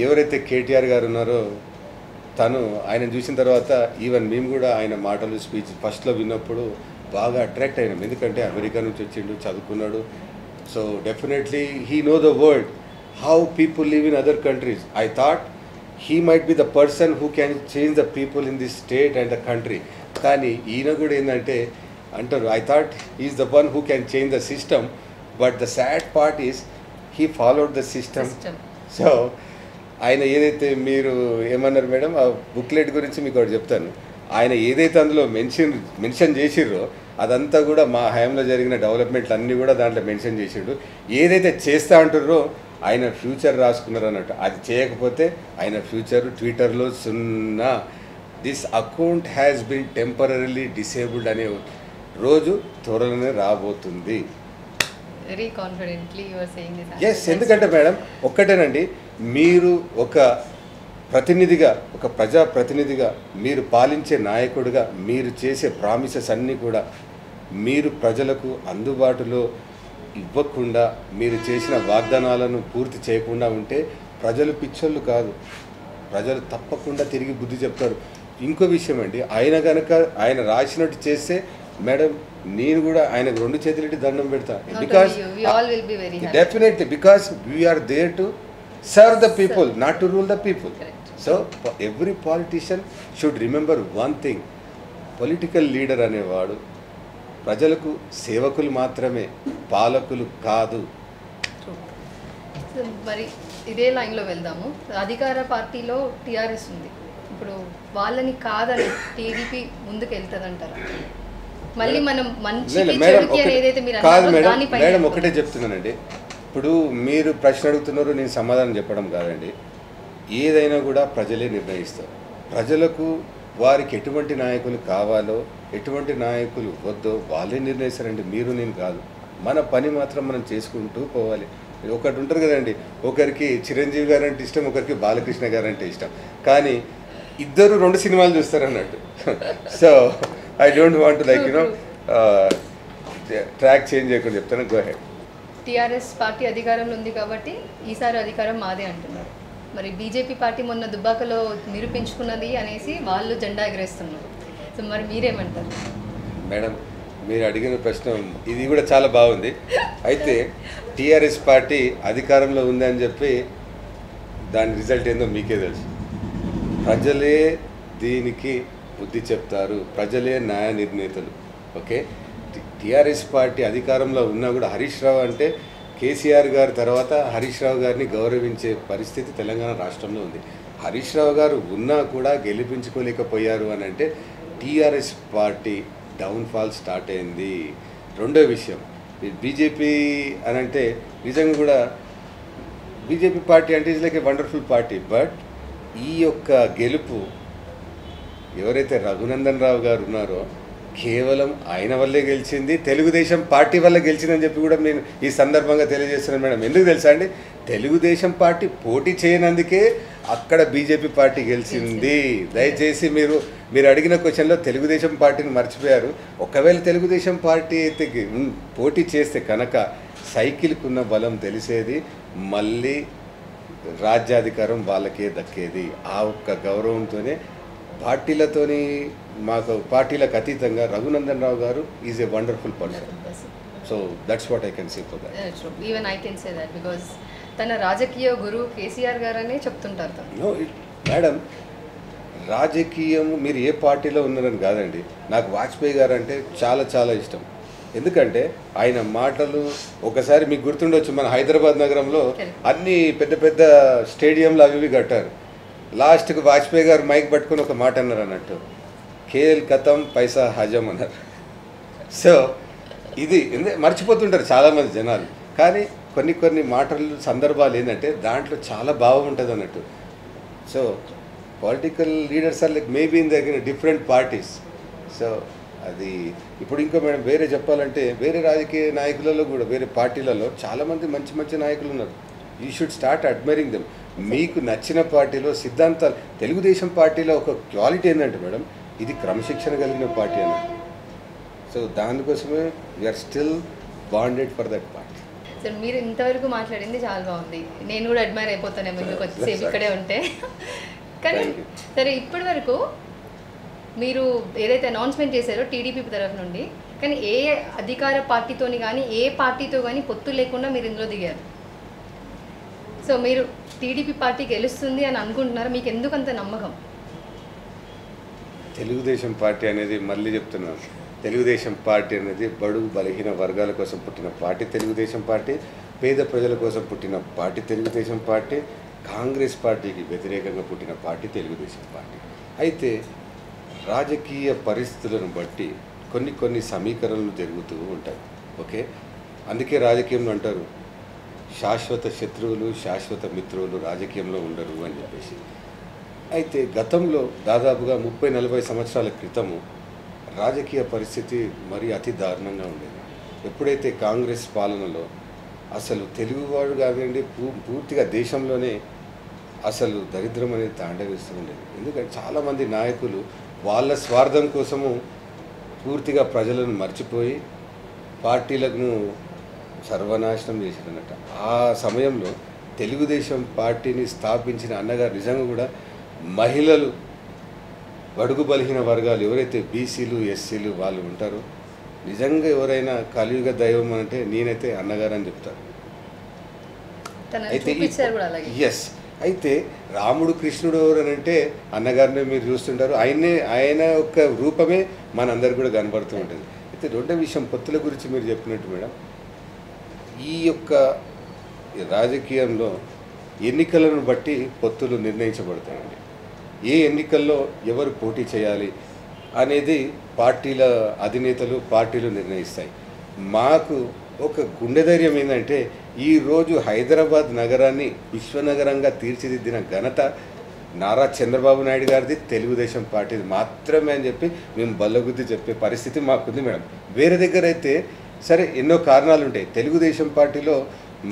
ఎవరైతే కేటీఆర్ గారు ఉన్నారో తను ఆయన చూసిన తర్వాత ఈవెన్ మేము కూడా ఆయన మాటలు స్పీచ్ ఫస్ట్లో విన్నప్పుడు బాగా అట్రాక్ట్ అయినాం. ఎందుకంటే అమెరికా నుంచి వచ్చిండు, చదువుకున్నాడు. So definitely he know the world, how people live in other countries. I thought he might be the person who can change the people in this state and the country. కానీ ఈయన కూడా ఏంటంటే అంటారు, I thought is the one who can change the system, but the sad part is he followed the system. So ఆయన ఏదైతే మీరు ఏమన్నారు madam, ఆ బుక్లెట్ గురించి మీకు ఒకటి చెప్తాను. ఆయన ఏదైతే అందులో మెన్షన్ చేసిర్రో అదంతా కూడా మా హయాంలో జరిగిన డెవలప్మెంట్లు అన్నీ కూడా దాంట్లో మెన్షన్ చేసిండు. ఏదైతే చేస్తా అంటుర్రో ఆయన ఫ్యూచర్ రాసుకున్నారు అన్నట్టు. అది చేయకపోతే ఆయన ఫ్యూచర్ ట్విట్టర్లో సున్నా. This account has been temporarily disabled అనే రోజు త్వరలోనే రాబోతుంది. Very confidently you are saying this. Yes, ఎందుకంటే మేడం ఒక్కటేనండి, మీరు ఒక ప్రతినిధిగా, ఒక ప్రజాప్రతినిధిగా, మీరు పాలించే నాయకుడిగా మీరు చేసే ప్రామిసెస్ అన్నీ కూడా మీరు ప్రజలకు అందుబాటులో ఇవ్వకుండా, మీరు చేసిన వాగ్దానాలను పూర్తి చేయకుండా ఉంటే ప్రజలు పిచ్చోళ్ళు కాదు, ప్రజలు తప్పకుండా తిరిగి బుద్ధి చెప్తారు. ఇంకో విషయం అండి, ఆయన రాసినట్టు చేస్తే మేడం నేను కూడా ఆయనకు 2 చేతులెట్టి దండం పెడతా. Because definitely because we are there to serve the people, not to rule the people. So every politician should remember one thing, political leader అనేవాడు ప్రజలకు సేవకులు మాత్రమే, పాలకులు కాదు. మరి ఇదే లైన్లో వెళ్దాము. అధికార పార్టీలో టీఆర్ఎస్ ఉంది. ఇప్పుడు వాళ్ళని కాదని టీడీపీ ముందుకు వెళ్తుందంటారా? మళ్ళీ మనం మంచి ఏదైతే మీరు కాదు మేడం ఒకటే చెప్తున్నానండి. ఇప్పుడు మీరు ప్రశ్న అడుగుతున్నారు, నేను సమాధానం చెప్పడం కాదండి. ఏదైనా కూడా ప్రజలే నిర్ణయిస్తారు. ప్రజలకు వారికి ఎటువంటి నాయకులు కావాలో, ఎటువంటి నాయకులు వద్దో వాళ్ళే నిర్ణయిస్తారండి, మీరు నేను కాదు. మన పని మాత్రం మనం చేసుకుంటూ పోవాలి. ఒకటి ఉంటారు కదండి, ఒకరికి చిరంజీవి గారు అంటే ఇష్టం, ఒకరికి బాలకృష్ణ గారు అంటే ఇష్టం, కానీ ఇద్దరు 2 సినిమాలు చూస్తారు అన్నట్టు. So I don't want like track change చేయకుండా చెప్తాను. Go head. టీఆర్ఎస్ పార్టీ అధికారంలో ఉంది కాబట్టి ఈసారి అధికారం మాదే అంటున్నారు. మరి బీజేపీ పార్టీ మొన్న దుబ్బాకలో నిరూపించుకున్నది అనేసి వాళ్ళు జెండా ఎగరేస్తున్నారు. సో మరి మీరేమంటారు? మేడం మీరు అడిగిన ప్రశ్న ఇది కూడా చాలా బాగుంది. అయితే టీఆర్ఎస్ పార్టీ అధికారంలో ఉందని చెప్పి దాని రిజల్ట్ ఏందో మీకే తెలుసు. ప్రజలే దీనికి బుద్ధి చెప్తారు, ప్రజలే న్యాయ నిర్ణేతలు. ఓకే, టీఆర్ఎస్ పార్టీ అధికారంలో ఉన్నా కూడా హరీష్ రావు అంటే కేసీఆర్ గారి తర్వాత హరీష్ రావు గారిని గౌరవించే పరిస్థితి తెలంగాణ రాష్ట్రంలో ఉంది. హరీష్ రావు గారు ఉన్నా కూడా గెలిపించుకోలేకపోయారు అని అంటే టీఆర్ఎస్ పార్టీ డౌన్ఫాల్ స్టార్ట్ అయింది. రెండో విషయం, బీజేపీ అని అంటే నిజంగా కూడా బీజేపీ పార్టీ అంటే is like a wonderful party. But ఈ యొక్క గెలుపు ఎవరైతే రఘునందన్ రావు గారు ఉన్నారో కేవలం ఆయన వల్లే గెలిచింది, తెలుగుదేశం పార్టీ వల్ల గెలిచిందని చెప్పి కూడా నేను ఈ సందర్భంగా తెలియజేస్తున్నాను మేడం. ఎందుకు తెలుసా అండి, తెలుగుదేశం పార్టీ చేయనందుకే అక్కడ బీజేపీ పార్టీ గెలిచింది. దయచేసి మీరు అడిగిన క్వశ్చన్లో తెలుగుదేశం పార్టీని మర్చిపోయారు. ఒకవేళ తెలుగుదేశం పార్టీ అయితే పోటీ చేస్తే కనుక సైకిల్కున్న బలం తెలిసేది, మళ్ళీ రాజ్యాధికారం వాళ్ళకే దక్కేది. ఆ ఒక్క గౌరవంతోనే పార్టీలతోని మాకు పార్టీలకు అతీతంగా రఘునందన్ రావు గారు is a wonderful person. So that's what I can say for that. Even I can say that because తన రాజకీయ గురువు కేసీఆర్ గారనే చెప్తుంటారు. నో మేడం, రాజకీయం మీరు ఏ పార్టీలో ఉన్నారని కాదండి. నాకు వాజ్పేయి గారు అంటే చాలా చాలా ఇష్టం. ఎందుకంటే ఆయన మాటలు ఒకసారి మీకు గుర్తుండొచ్చు, మన హైదరాబాద్ నగరంలో అన్ని పెద్ద పెద్ద స్టేడియంలు అవి కట్టారు. లాస్ట్కి వాజ్పేయి గారు మైక్ పట్టుకొని ఒక మాట అన్నారు అన్నట్టు, ఖేల్ ఖతం పైసా హజం అన్నారు. సో ఇది మర్చిపోతుంటారు చాలామంది జనాలు, కానీ కొన్ని మాటలు సందర్భాలు ఏంటంటే దాంట్లో చాలా భావం ఉంటుంది అన్నట్టు. So political leaders are like maybe in దగ్గర డిఫరెంట్ పార్టీస్. సో అది ఇప్పుడు ఇంకో మేడం వేరే చెప్పాలంటే వేరే రాజకీయ నాయకులలో కూడా వేరే పార్టీలలో చాలామంది మంచి మంచి నాయకులు ఉన్నారు. You should start admiring them. మీకు నచ్చిన పార్టీలో సిద్ధాంతాలు, తెలుగుదేశం పార్టీలో ఒక క్వాలిటీ ఏంటంటే మేడం, ఇది క్రమశిక్షణ కలిగిన పార్టీ అన్నట్టు. సో దానికోసమే we are still bonded for that party. Sir మీరు ఇంతవరకు మాట్లాడింది చాలా బాగుంది. నేను కూడా అడ్మైర్ అయిపోతానేమో ఎందుకు వచ్చేసేపు ఇక్కడే ఉంటే. కానీ సరే, ఇప్పటి వరకు మీరు ఏదైతే అనౌన్స్మెంట్ చేశారో టీడీపీ తరఫు నుండి, కానీ ఏ అధికార పార్టీతోని కానీ ఏ పార్టీతో కానీ పొత్తు లేకుండా మీరు ఇందులో దిగారు. సో మీరు టీడీపీ పార్టీ గెలుస్తుంది అని అనుకుంటున్నారు, మీకు ఎందుకు అంత నమ్మకం? తెలుగుదేశం పార్టీ అనేది మళ్ళీ చెప్తున్నాను, తెలుగుదేశం పార్టీ అనేది బడుగు బలహీన వర్గాల కోసం పుట్టిన పార్టీ తెలుగుదేశం పార్టీ, పేద ప్రజల కోసం పుట్టిన పార్టీ తెలుగుదేశం పార్టీ, కాంగ్రెస్ పార్టీకి వ్యతిరేకంగా పుట్టిన పార్టీ తెలుగుదేశం పార్టీ. అయితే రాజకీయ పరిస్థితులను బట్టి కొన్ని సమీకరణలు జరుగుతూ ఉంటాయి. ఓకే, అందుకే రాజకీయంలో అంటారు శాశ్వత శత్రువులు శాశ్వత మిత్రులు రాజకీయంలో ఉండరు అని చెప్పేసి. అయితే గతంలో దాదాపుగా 30-40 సంవత్సరాల క్రితము రాజకీయ పరిస్థితి మరీ అతి దారుణంగా ఉండేది. ఎప్పుడైతే కాంగ్రెస్ పాలనలో అసలు తెలుగువాడు కాదండి పూర్తిగా దేశంలోనే అసలు దరిద్రం అనేది తాండవిస్తూ ఉండేది. ఎందుకంటే చాలామంది నాయకులు వాళ్ళ స్వార్థం కోసము పూర్తిగా ప్రజలను మర్చిపోయి పార్టీలను సర్వనాశనం చేశారన్నట్టు. ఆ సమయంలో తెలుగుదేశం పార్టీని స్థాపించిన అన్నగారు నిజంగా కూడా మహిళలు, బడుగు బలహీన వర్గాలు ఎవరైతే బీసీలు ఎస్సీలు వాళ్ళు ఉంటారో నిజంగా ఎవరైనా కలియుగ దైవం అంటే నేనైతే అన్నగారు అని చెప్తాను. అయితే ఎస్, అయితే రాముడు కృష్ణుడు ఎవరనంటే అన్నగారినే మీరు చూస్తుంటారు. ఆయన యొక్క రూపమే మనందరు కూడా కనబడుతూ ఉంటుంది. అయితే రెండో విషయం పొత్తుల గురించి మీరు చెప్పినట్టు మేడం, ఈ యొక్క రాజకీయంలో ఎన్నికలను బట్టి పొత్తులు నిర్ణయించబడతాయండి. ఏ ఎన్నికల్లో ఎవరు పోటీ చేయాలి అనేది పార్టీల అధినేతలు పార్టీలు నిర్ణయిస్తాయి. మాకు ఒక గుండె ధైర్యం ఏంటంటే ఈరోజు హైదరాబాద్ నగరాన్ని విశ్వనగరంగా తీర్చిదిద్దిన ఘనత నారా చంద్రబాబు నాయుడు గారిది, తెలుగుదేశం పార్టీది మాత్రమే అని చెప్పి మేము బల్లగుద్ది చెప్పే పరిస్థితి మాకుంది మేడం. వేరే దగ్గర అయితే సరే ఎన్నో కారణాలు ఉంటాయి. తెలుగుదేశం పార్టీలో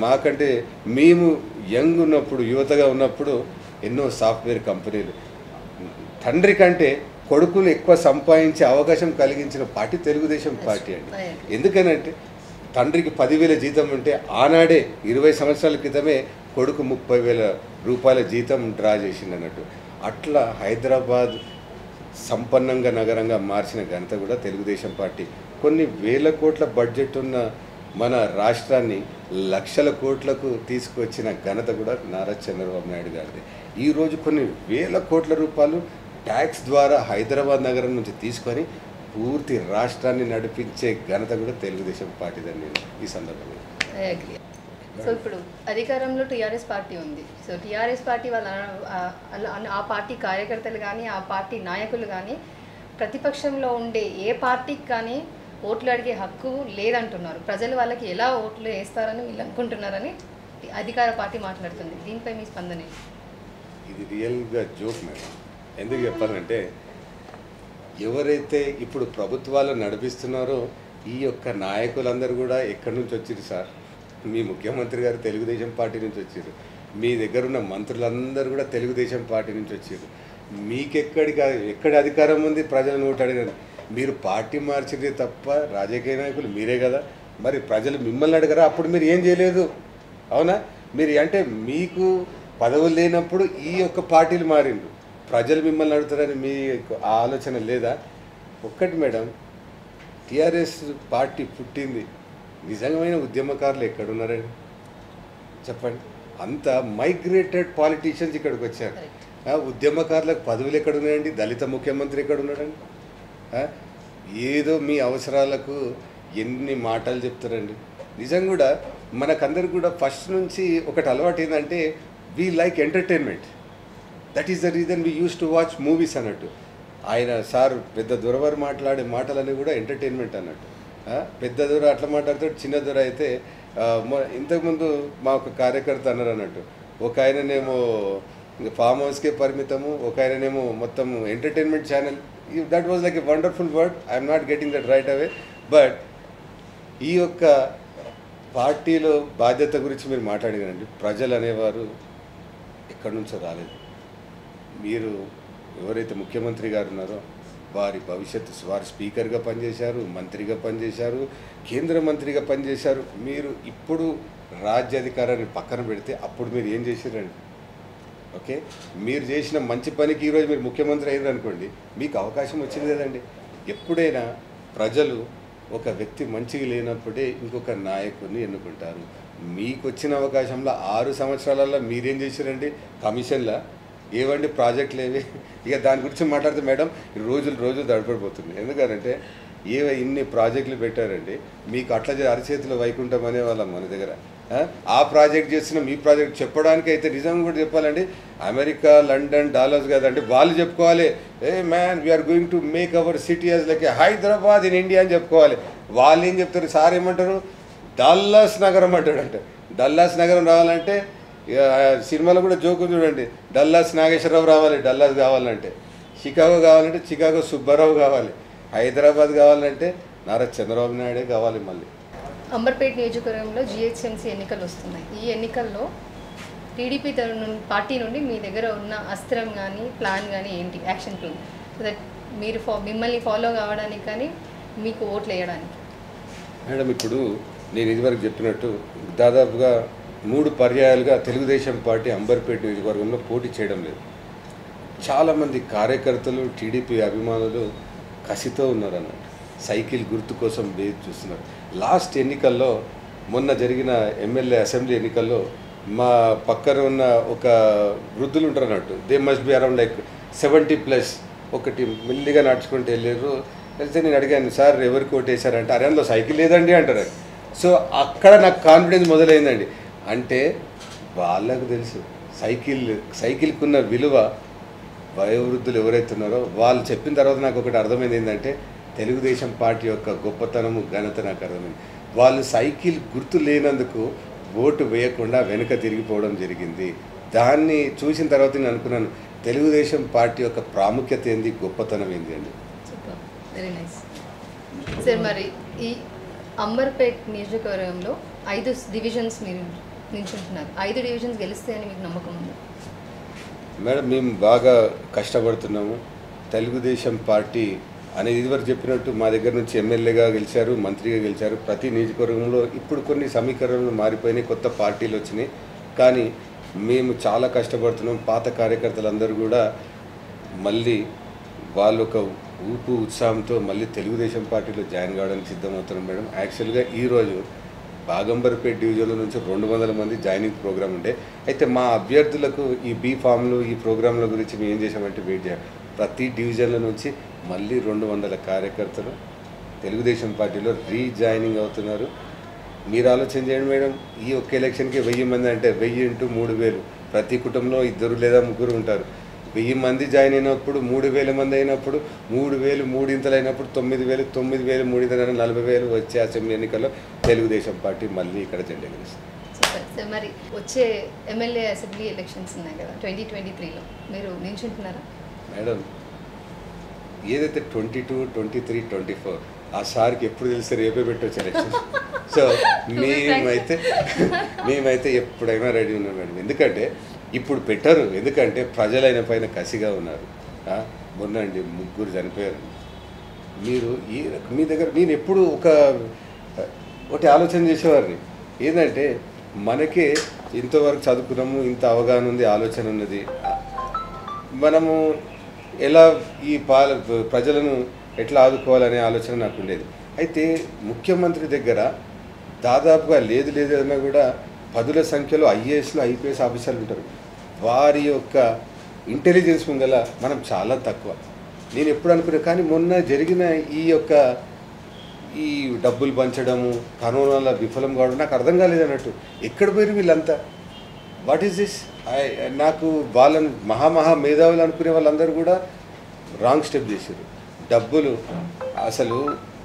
మాకంటే మేము యంగ్ ఉన్నప్పుడు, యువతగా ఉన్నప్పుడు ఎన్నో సాఫ్ట్వేర్ కంపెనీలు, తండ్రి కంటే కొడుకులు ఎక్కువ సంపాదించే అవకాశం కలిగించిన పార్టీ తెలుగుదేశం పార్టీ అండి. ఎందుకనంటే తండ్రికి 10,000 జీతం ఉంటే ఆనాడే 20 సంవత్సరాల క్రితమే కొడుకు 30,000 రూపాయల జీతం డ్రా చేసింది అన్నట్టు. అట్లా హైదరాబాద్ సంపన్నంగా నగరంగా మార్చిన ఘనత కూడా తెలుగుదేశం పార్టీ. కొన్ని వేల కోట్ల బడ్జెట్ ఉన్న మన రాష్ట్రాన్ని లక్షల కోట్లకు తీసుకువచ్చిన ఘనత కూడా నారా చంద్రబాబు నాయుడు గారిది. ఈరోజు కొన్ని వేల కోట్ల రూపాయలు ట్యాక్స్ ద్వారా హైదరాబాద్ నగరం నుంచి తీసుకొని పూర్తి రాష్ట్రాన్ని నడిపించే ఘనత కూడా తెలుగుదేశం పార్టీదని నేను ఈ సందర్భంగా. సో ఇప్పుడు అధికారంలో టీఆర్ఎస్ పార్టీ ఉంది. సో టీఆర్ఎస్ పార్టీ వాళ్ళ ఆ పార్టీ కార్యకర్తలు కానీ ఆ పార్టీ నాయకులు కానీ ప్రతిపక్షంలో ఉండే ఏ పార్టీకి కానీ ఓట్లు అడిగే హక్కు లేదంటున్నారు. ప్రజలు వాళ్ళకి ఎలా ఓట్లు వేస్తారని వీళ్ళు అనుకుంటున్నారని అధికార పార్టీ మాట్లాడుతుంది. దీనిపై మీ స్పందన? ఇది రియల్గా జోక్ మేడం. ఎందుకు చెప్పాలంటే ఎవరైతే ఇప్పుడు ప్రభుత్వాలు నడిపిస్తున్నారో ఈ యొక్క నాయకులందరూ కూడా ఎక్కడి నుంచి వచ్చిరు సార్? మీ ముఖ్యమంత్రి గారు తెలుగుదేశం పార్టీ నుంచి వచ్చారు. మీ దగ్గర ఉన్న మంత్రులందరూ కూడా తెలుగుదేశం పార్టీ నుంచి వచ్చారు. ఎక్కడ అధికారం ఉంది? ప్రజలను ఓటు అడిగారు. మీరు పార్టీ మార్చితే తప్ప రాజకీయ నాయకులు మీరే కదా. మరి ప్రజలు మిమ్మల్ని అడగరా? అప్పుడు మీరు ఏం చేయలేదు, అవునా? మీరు అంటే మీకు పదవులు లేనప్పుడు ఈ యొక్క పార్టీలు మారిండ్రు, ప్రజలు మిమ్మల్ని అడుగుతారని మీ ఆలోచన లేదా? ఒక్కటి మేడం, టీఆర్ఎస్ పార్టీ పుట్టింది నిజమైన ఉద్యమకారులు ఎక్కడున్నారండి చెప్పండి? అంత మైగ్రేటెడ్ పాలిటీషియన్స్ ఇక్కడికి వచ్చారు. ఉద్యమకారులకు పదవులు ఎక్కడున్నాయండి? దళిత ముఖ్యమంత్రి ఎక్కడున్నాడండి? ఏదో మీ అవసరాలకు ఎన్ని మాటలు చెప్తారండి. నిజం కూడా మనకందరికి కూడా ఫస్ట్ నుంచి ఒకటి అలవాటు ఏంటంటే we like entertainment. That is the reason we use to watch movies అన్నట్టు. ఆయన సార్ పెద్ద దొరవారు మాట్లాడే మాటలన్నీ కూడా ఎంటర్టైన్మెంట్ అన్నట్టు. పెద్ద దొర అట్లా మాట్లాడతాడు, చిన్న దొర అయితే ఇంతకుముందు మా ఒక కార్యకర్త అన్నారు అన్నట్టు. ఒక ఆయననేమో ఫామ్ హౌస్కే పరిమితము, ఒక ఆయననేమో మొత్తం entertainment channel. That was like a wonderful word. I'm not getting that right away. But ఈ యొక్క పార్టీలో బాధ్యత గురించి మీరు మాట్లాడినారండి. ప్రజలు అనేవారు ఎక్కడి నుంచో రాలేదు. మీరు ఎవరైతే ముఖ్యమంత్రి గారు ఉన్నారో వారి భవిష్యత్తు, వారు స్పీకర్గా పనిచేశారు, మంత్రిగా పనిచేశారు, కేంద్ర మంత్రిగా పనిచేశారు. మీరు ఇప్పుడు రాజ్యాధికారాన్ని పక్కన పెడితే అప్పుడు మీరు ఏం చేశారండి? ఓకే, మీరు చేసిన మంచి పనికి ఈరోజు మీరు ముఖ్యమంత్రి అయ్యారు అనుకోండి, మీకు అవకాశం వచ్చింది కదండి. ఎప్పుడైనా ప్రజలు ఒక వ్యక్తి మంచిగా లేనప్పుడే ఇంకొక నాయకుడిని ఎన్నుకుంటారు. మీకు వచ్చిన అవకాశంలో 6 సంవత్సరాలలో మీరేం చేశారండి? కమిషన్లా ఏవండి, ప్రాజెక్టులు ఏవి? ఇక దాని గురించి మాట్లాడితే మేడం రోజులు దడపడిపోతుంది. ఎందుకంటే ఇన్ని ప్రాజెక్టులు పెట్టారండి. మీకు అట్లా అరచేతిలో వైకుంఠం అనేవాళ్ళం మన దగ్గర. ఆ ప్రాజెక్ట్ చేస్తున్నాం ఈ ప్రాజెక్ట్ చెప్పడానికి అయితే నిజంగా కూడా చెప్పాలండి అమెరికా లండన్ డాలర్స్ కదండి వాళ్ళు చెప్పుకోవాలి a man we are going to make our city as like Hyderabad in India అని చెప్పుకోవాలి. వాళ్ళు ఏం చెప్తారు, సార్ ఏమంటారు, డల్లాస్ నగరం అంటాడంట. డల్లాస్ నగరం రావాలంటే సినిమాలో కూడా జోకు చూడండి, డల్లాస్ నాగేశ్వరరావు రావాలి డల్లాస్ కావాలంటే, చికాగో కావాలంటే చికాగో సుబ్బారావు కావాలి, హైదరాబాద్ కావాలంటే నారా చంద్రబాబు నాయుడే కావాలి. మళ్ళీ అంబర్పేట నియోజకవర్గంలో జిహెచ్ఎంసీ ఎన్నికలు వస్తున్నాయి. ఈ ఎన్నికల్లో టీడీపీ పార్టీ నుండి మీ దగ్గర ఉన్న అస్త్రం కానీ ప్లాన్ కానీ ఏంటి, యాక్షన్ ప్లాన్, సో దట్ మీరు మిమ్మల్ని ఫాలో కావడానికి కానీ మీకు ఓట్లు వేయడానికి? మేడం ఇప్పుడు నేను ఇదివరకు చెప్పినట్టు దాదాపుగా 3 పర్యాయాలుగా తెలుగుదేశం పార్టీ అంబర్పేట నియోజకవర్గంలో పోటీ చేయడం లేదు. చాలామంది కార్యకర్తలు టీడీపీ అభిమానులు కసితో ఉన్నారు అన్నట్టు, సైకిల్ గుర్తు కోసం వేచి చూస్తున్నారు. లాస్ట్ ఎన్నికల్లో మొన్న జరిగిన ఎమ్మెల్యే అసెంబ్లీ ఎన్నికల్లో మా పక్కన ఉన్న ఒక వృద్ధులు ఉంటారు అన్నట్టు, they must be around like 70+ ఒకటి మెల్లిగా నడుచుకుంటూ వెళ్ళారు. వెళ్తే నేను అడిగాను, సార్ ఎవరికి ఓటేశారంటే అరే అందులో సైకిల్ లేదండి అంటారు. సో అక్కడ నాకు కాన్ఫిడెన్స్ మొదలైందండి. అంటే వాళ్ళకు తెలుసు సైకిల్కి ఉన్న విలువ. వయోవృద్ధులు ఎవరైతే ఉన్నారో వాళ్ళు చెప్పిన తర్వాత నాకు ఒకటి అర్థమైంది ఏంటంటే తెలుగుదేశం పార్టీ యొక్క గొప్పతనము ఘనత నాకు అర్థమైంది. వాళ్ళు సైకిల్ గుర్తు లేనందుకు ఓటు వేయకుండా వెనుక తిరిగిపోవడం జరిగింది. దాన్ని చూసిన తర్వాత నేను అనుకున్నాను తెలుగుదేశం పార్టీ యొక్క ప్రాముఖ్యత ఏంది, గొప్పతనం ఏంది అండి. Very nice sir. మరి ఈ అంబర్పేట్ నియోజకవర్గంలో 5 డివిజన్స్ మీరు నిల్చుంటున్నారు. 5 డివిజన్స్ గెలిస్తే అని మీకు నమ్మకం ఉందా? మేడం మేము బాగా కష్టపడుతున్నాము. తెలుగుదేశం పార్టీ అనేది ఇదివరకు చెప్పినట్టు మా దగ్గర నుంచి ఎమ్మెల్యేగా గెలిచారు, మంత్రిగా గెలిచారు. ప్రతి నియోజకవర్గంలో ఇప్పుడు కొన్ని సమీకరణలు మారిపోయినాయి, కొత్త పార్టీలు వచ్చినాయి. కానీ మేము చాలా కష్టపడుతున్నాం. పాత కార్యకర్తలందరూ కూడా మళ్ళీ వాళ్ళు ఒక ఊపు ఉత్సాహంతో మళ్ళీ తెలుగుదేశం పార్టీలో జాయిన్ కావడానికి సిద్ధమవుతున్నాం మేడం. యాక్చువల్గా ఈరోజు బాగంబర్పేట డివిజన్ల నుంచి 200 మంది జాయినింగ్ ప్రోగ్రామ్ ఉండే. అయితే మా అభ్యర్థులకు ఈ బీ ఫామ్లు ఈ ప్రోగ్రాంల గురించి మేము ఏం చేసామంటే వెయిట్ చేయాలి. ప్రతి డివిజన్ల నుంచి మళ్ళీ 200 కార్యకర్తలు తెలుగుదేశం పార్టీలో రీజాయినింగ్ అవుతున్నారు. మీరు ఆలోచన చేయండి మేడం, ఈ ఒక్క ఎలక్షన్కి 1000 మంది అంటే 1000 × 3000, ప్రతి కుటుంబంలో 2 లేదా 3 ఉంటారు. 1000 మంది జాయిన్ అయినప్పుడు 3000 మంది అయినప్పుడు 3000 3 అయినప్పుడు 9000 9000 3 40,000 వచ్చే అసెంబ్లీ ఎన్నికల్లో తెలుగుదేశం పార్టీ మళ్ళీ ఇక్కడ జెండా గెలుస్తుంది. సార్ మరి వచ్చే ఎమ్మెల్యే అసెంబ్లీ ఎలక్షన్స్ ఉన్నాయి కదా 2023లో, మీరు నిల్చుంటున్నారా? మేడం ఏదైతే 22, 23, 24 ఆ సార్కి ఎప్పుడు తెలిస్తే రేపే పెట్టవచ్చు ఎలక్షన్. సో మేమైతే ఎప్పుడైనా రెడీ ఉన్నాం మేడం. ఎందుకంటే ఇప్పుడు పెట్టరు, ఎందుకంటే ప్రజలైన పైన కసిగా ఉన్నారు. మొన్నండి 3 చనిపోయారు. మీరు మీ దగ్గర నేను ఎప్పుడు ఒకటి ఆలోచన చేసేవారిని ఏంటంటే మనకే ఇంతవరకు చదువుకున్నాము, ఇంత అవగాహన ఉంది, ఆలోచన ఉన్నది, మనము ఎలా ఈ ప్రజలను ఎట్లా ఆదుకోవాలనే ఆలోచన నాకు ఉండేది. అయితే ముఖ్యమంత్రి దగ్గర దాదాపుగా లేదన్నా కూడా 10ల సంఖ్యలో ఐఏఎస్లు ఐపీఎస్ ఆఫీసర్లు ఉంటారు. వారి యొక్క ఇంటెలిజెన్స్ ముందల మనం చాలా తక్కువ. నేను ఎప్పుడు అనుకున్నా, కానీ మొన్న జరిగిన ఈ డబ్బులు పంచడము, కరోనాలో విఫలం కావడం నాకు అర్థం కాలేదన్నట్టు. ఎక్కడ పోయారు వీళ్ళంతా? What is this? నాకు వాళ్ళని మహా మేధావులు అనుకునే వాళ్ళందరూ కూడా రాంగ్ స్టెప్ చేశారు. డబ్బులు అసలు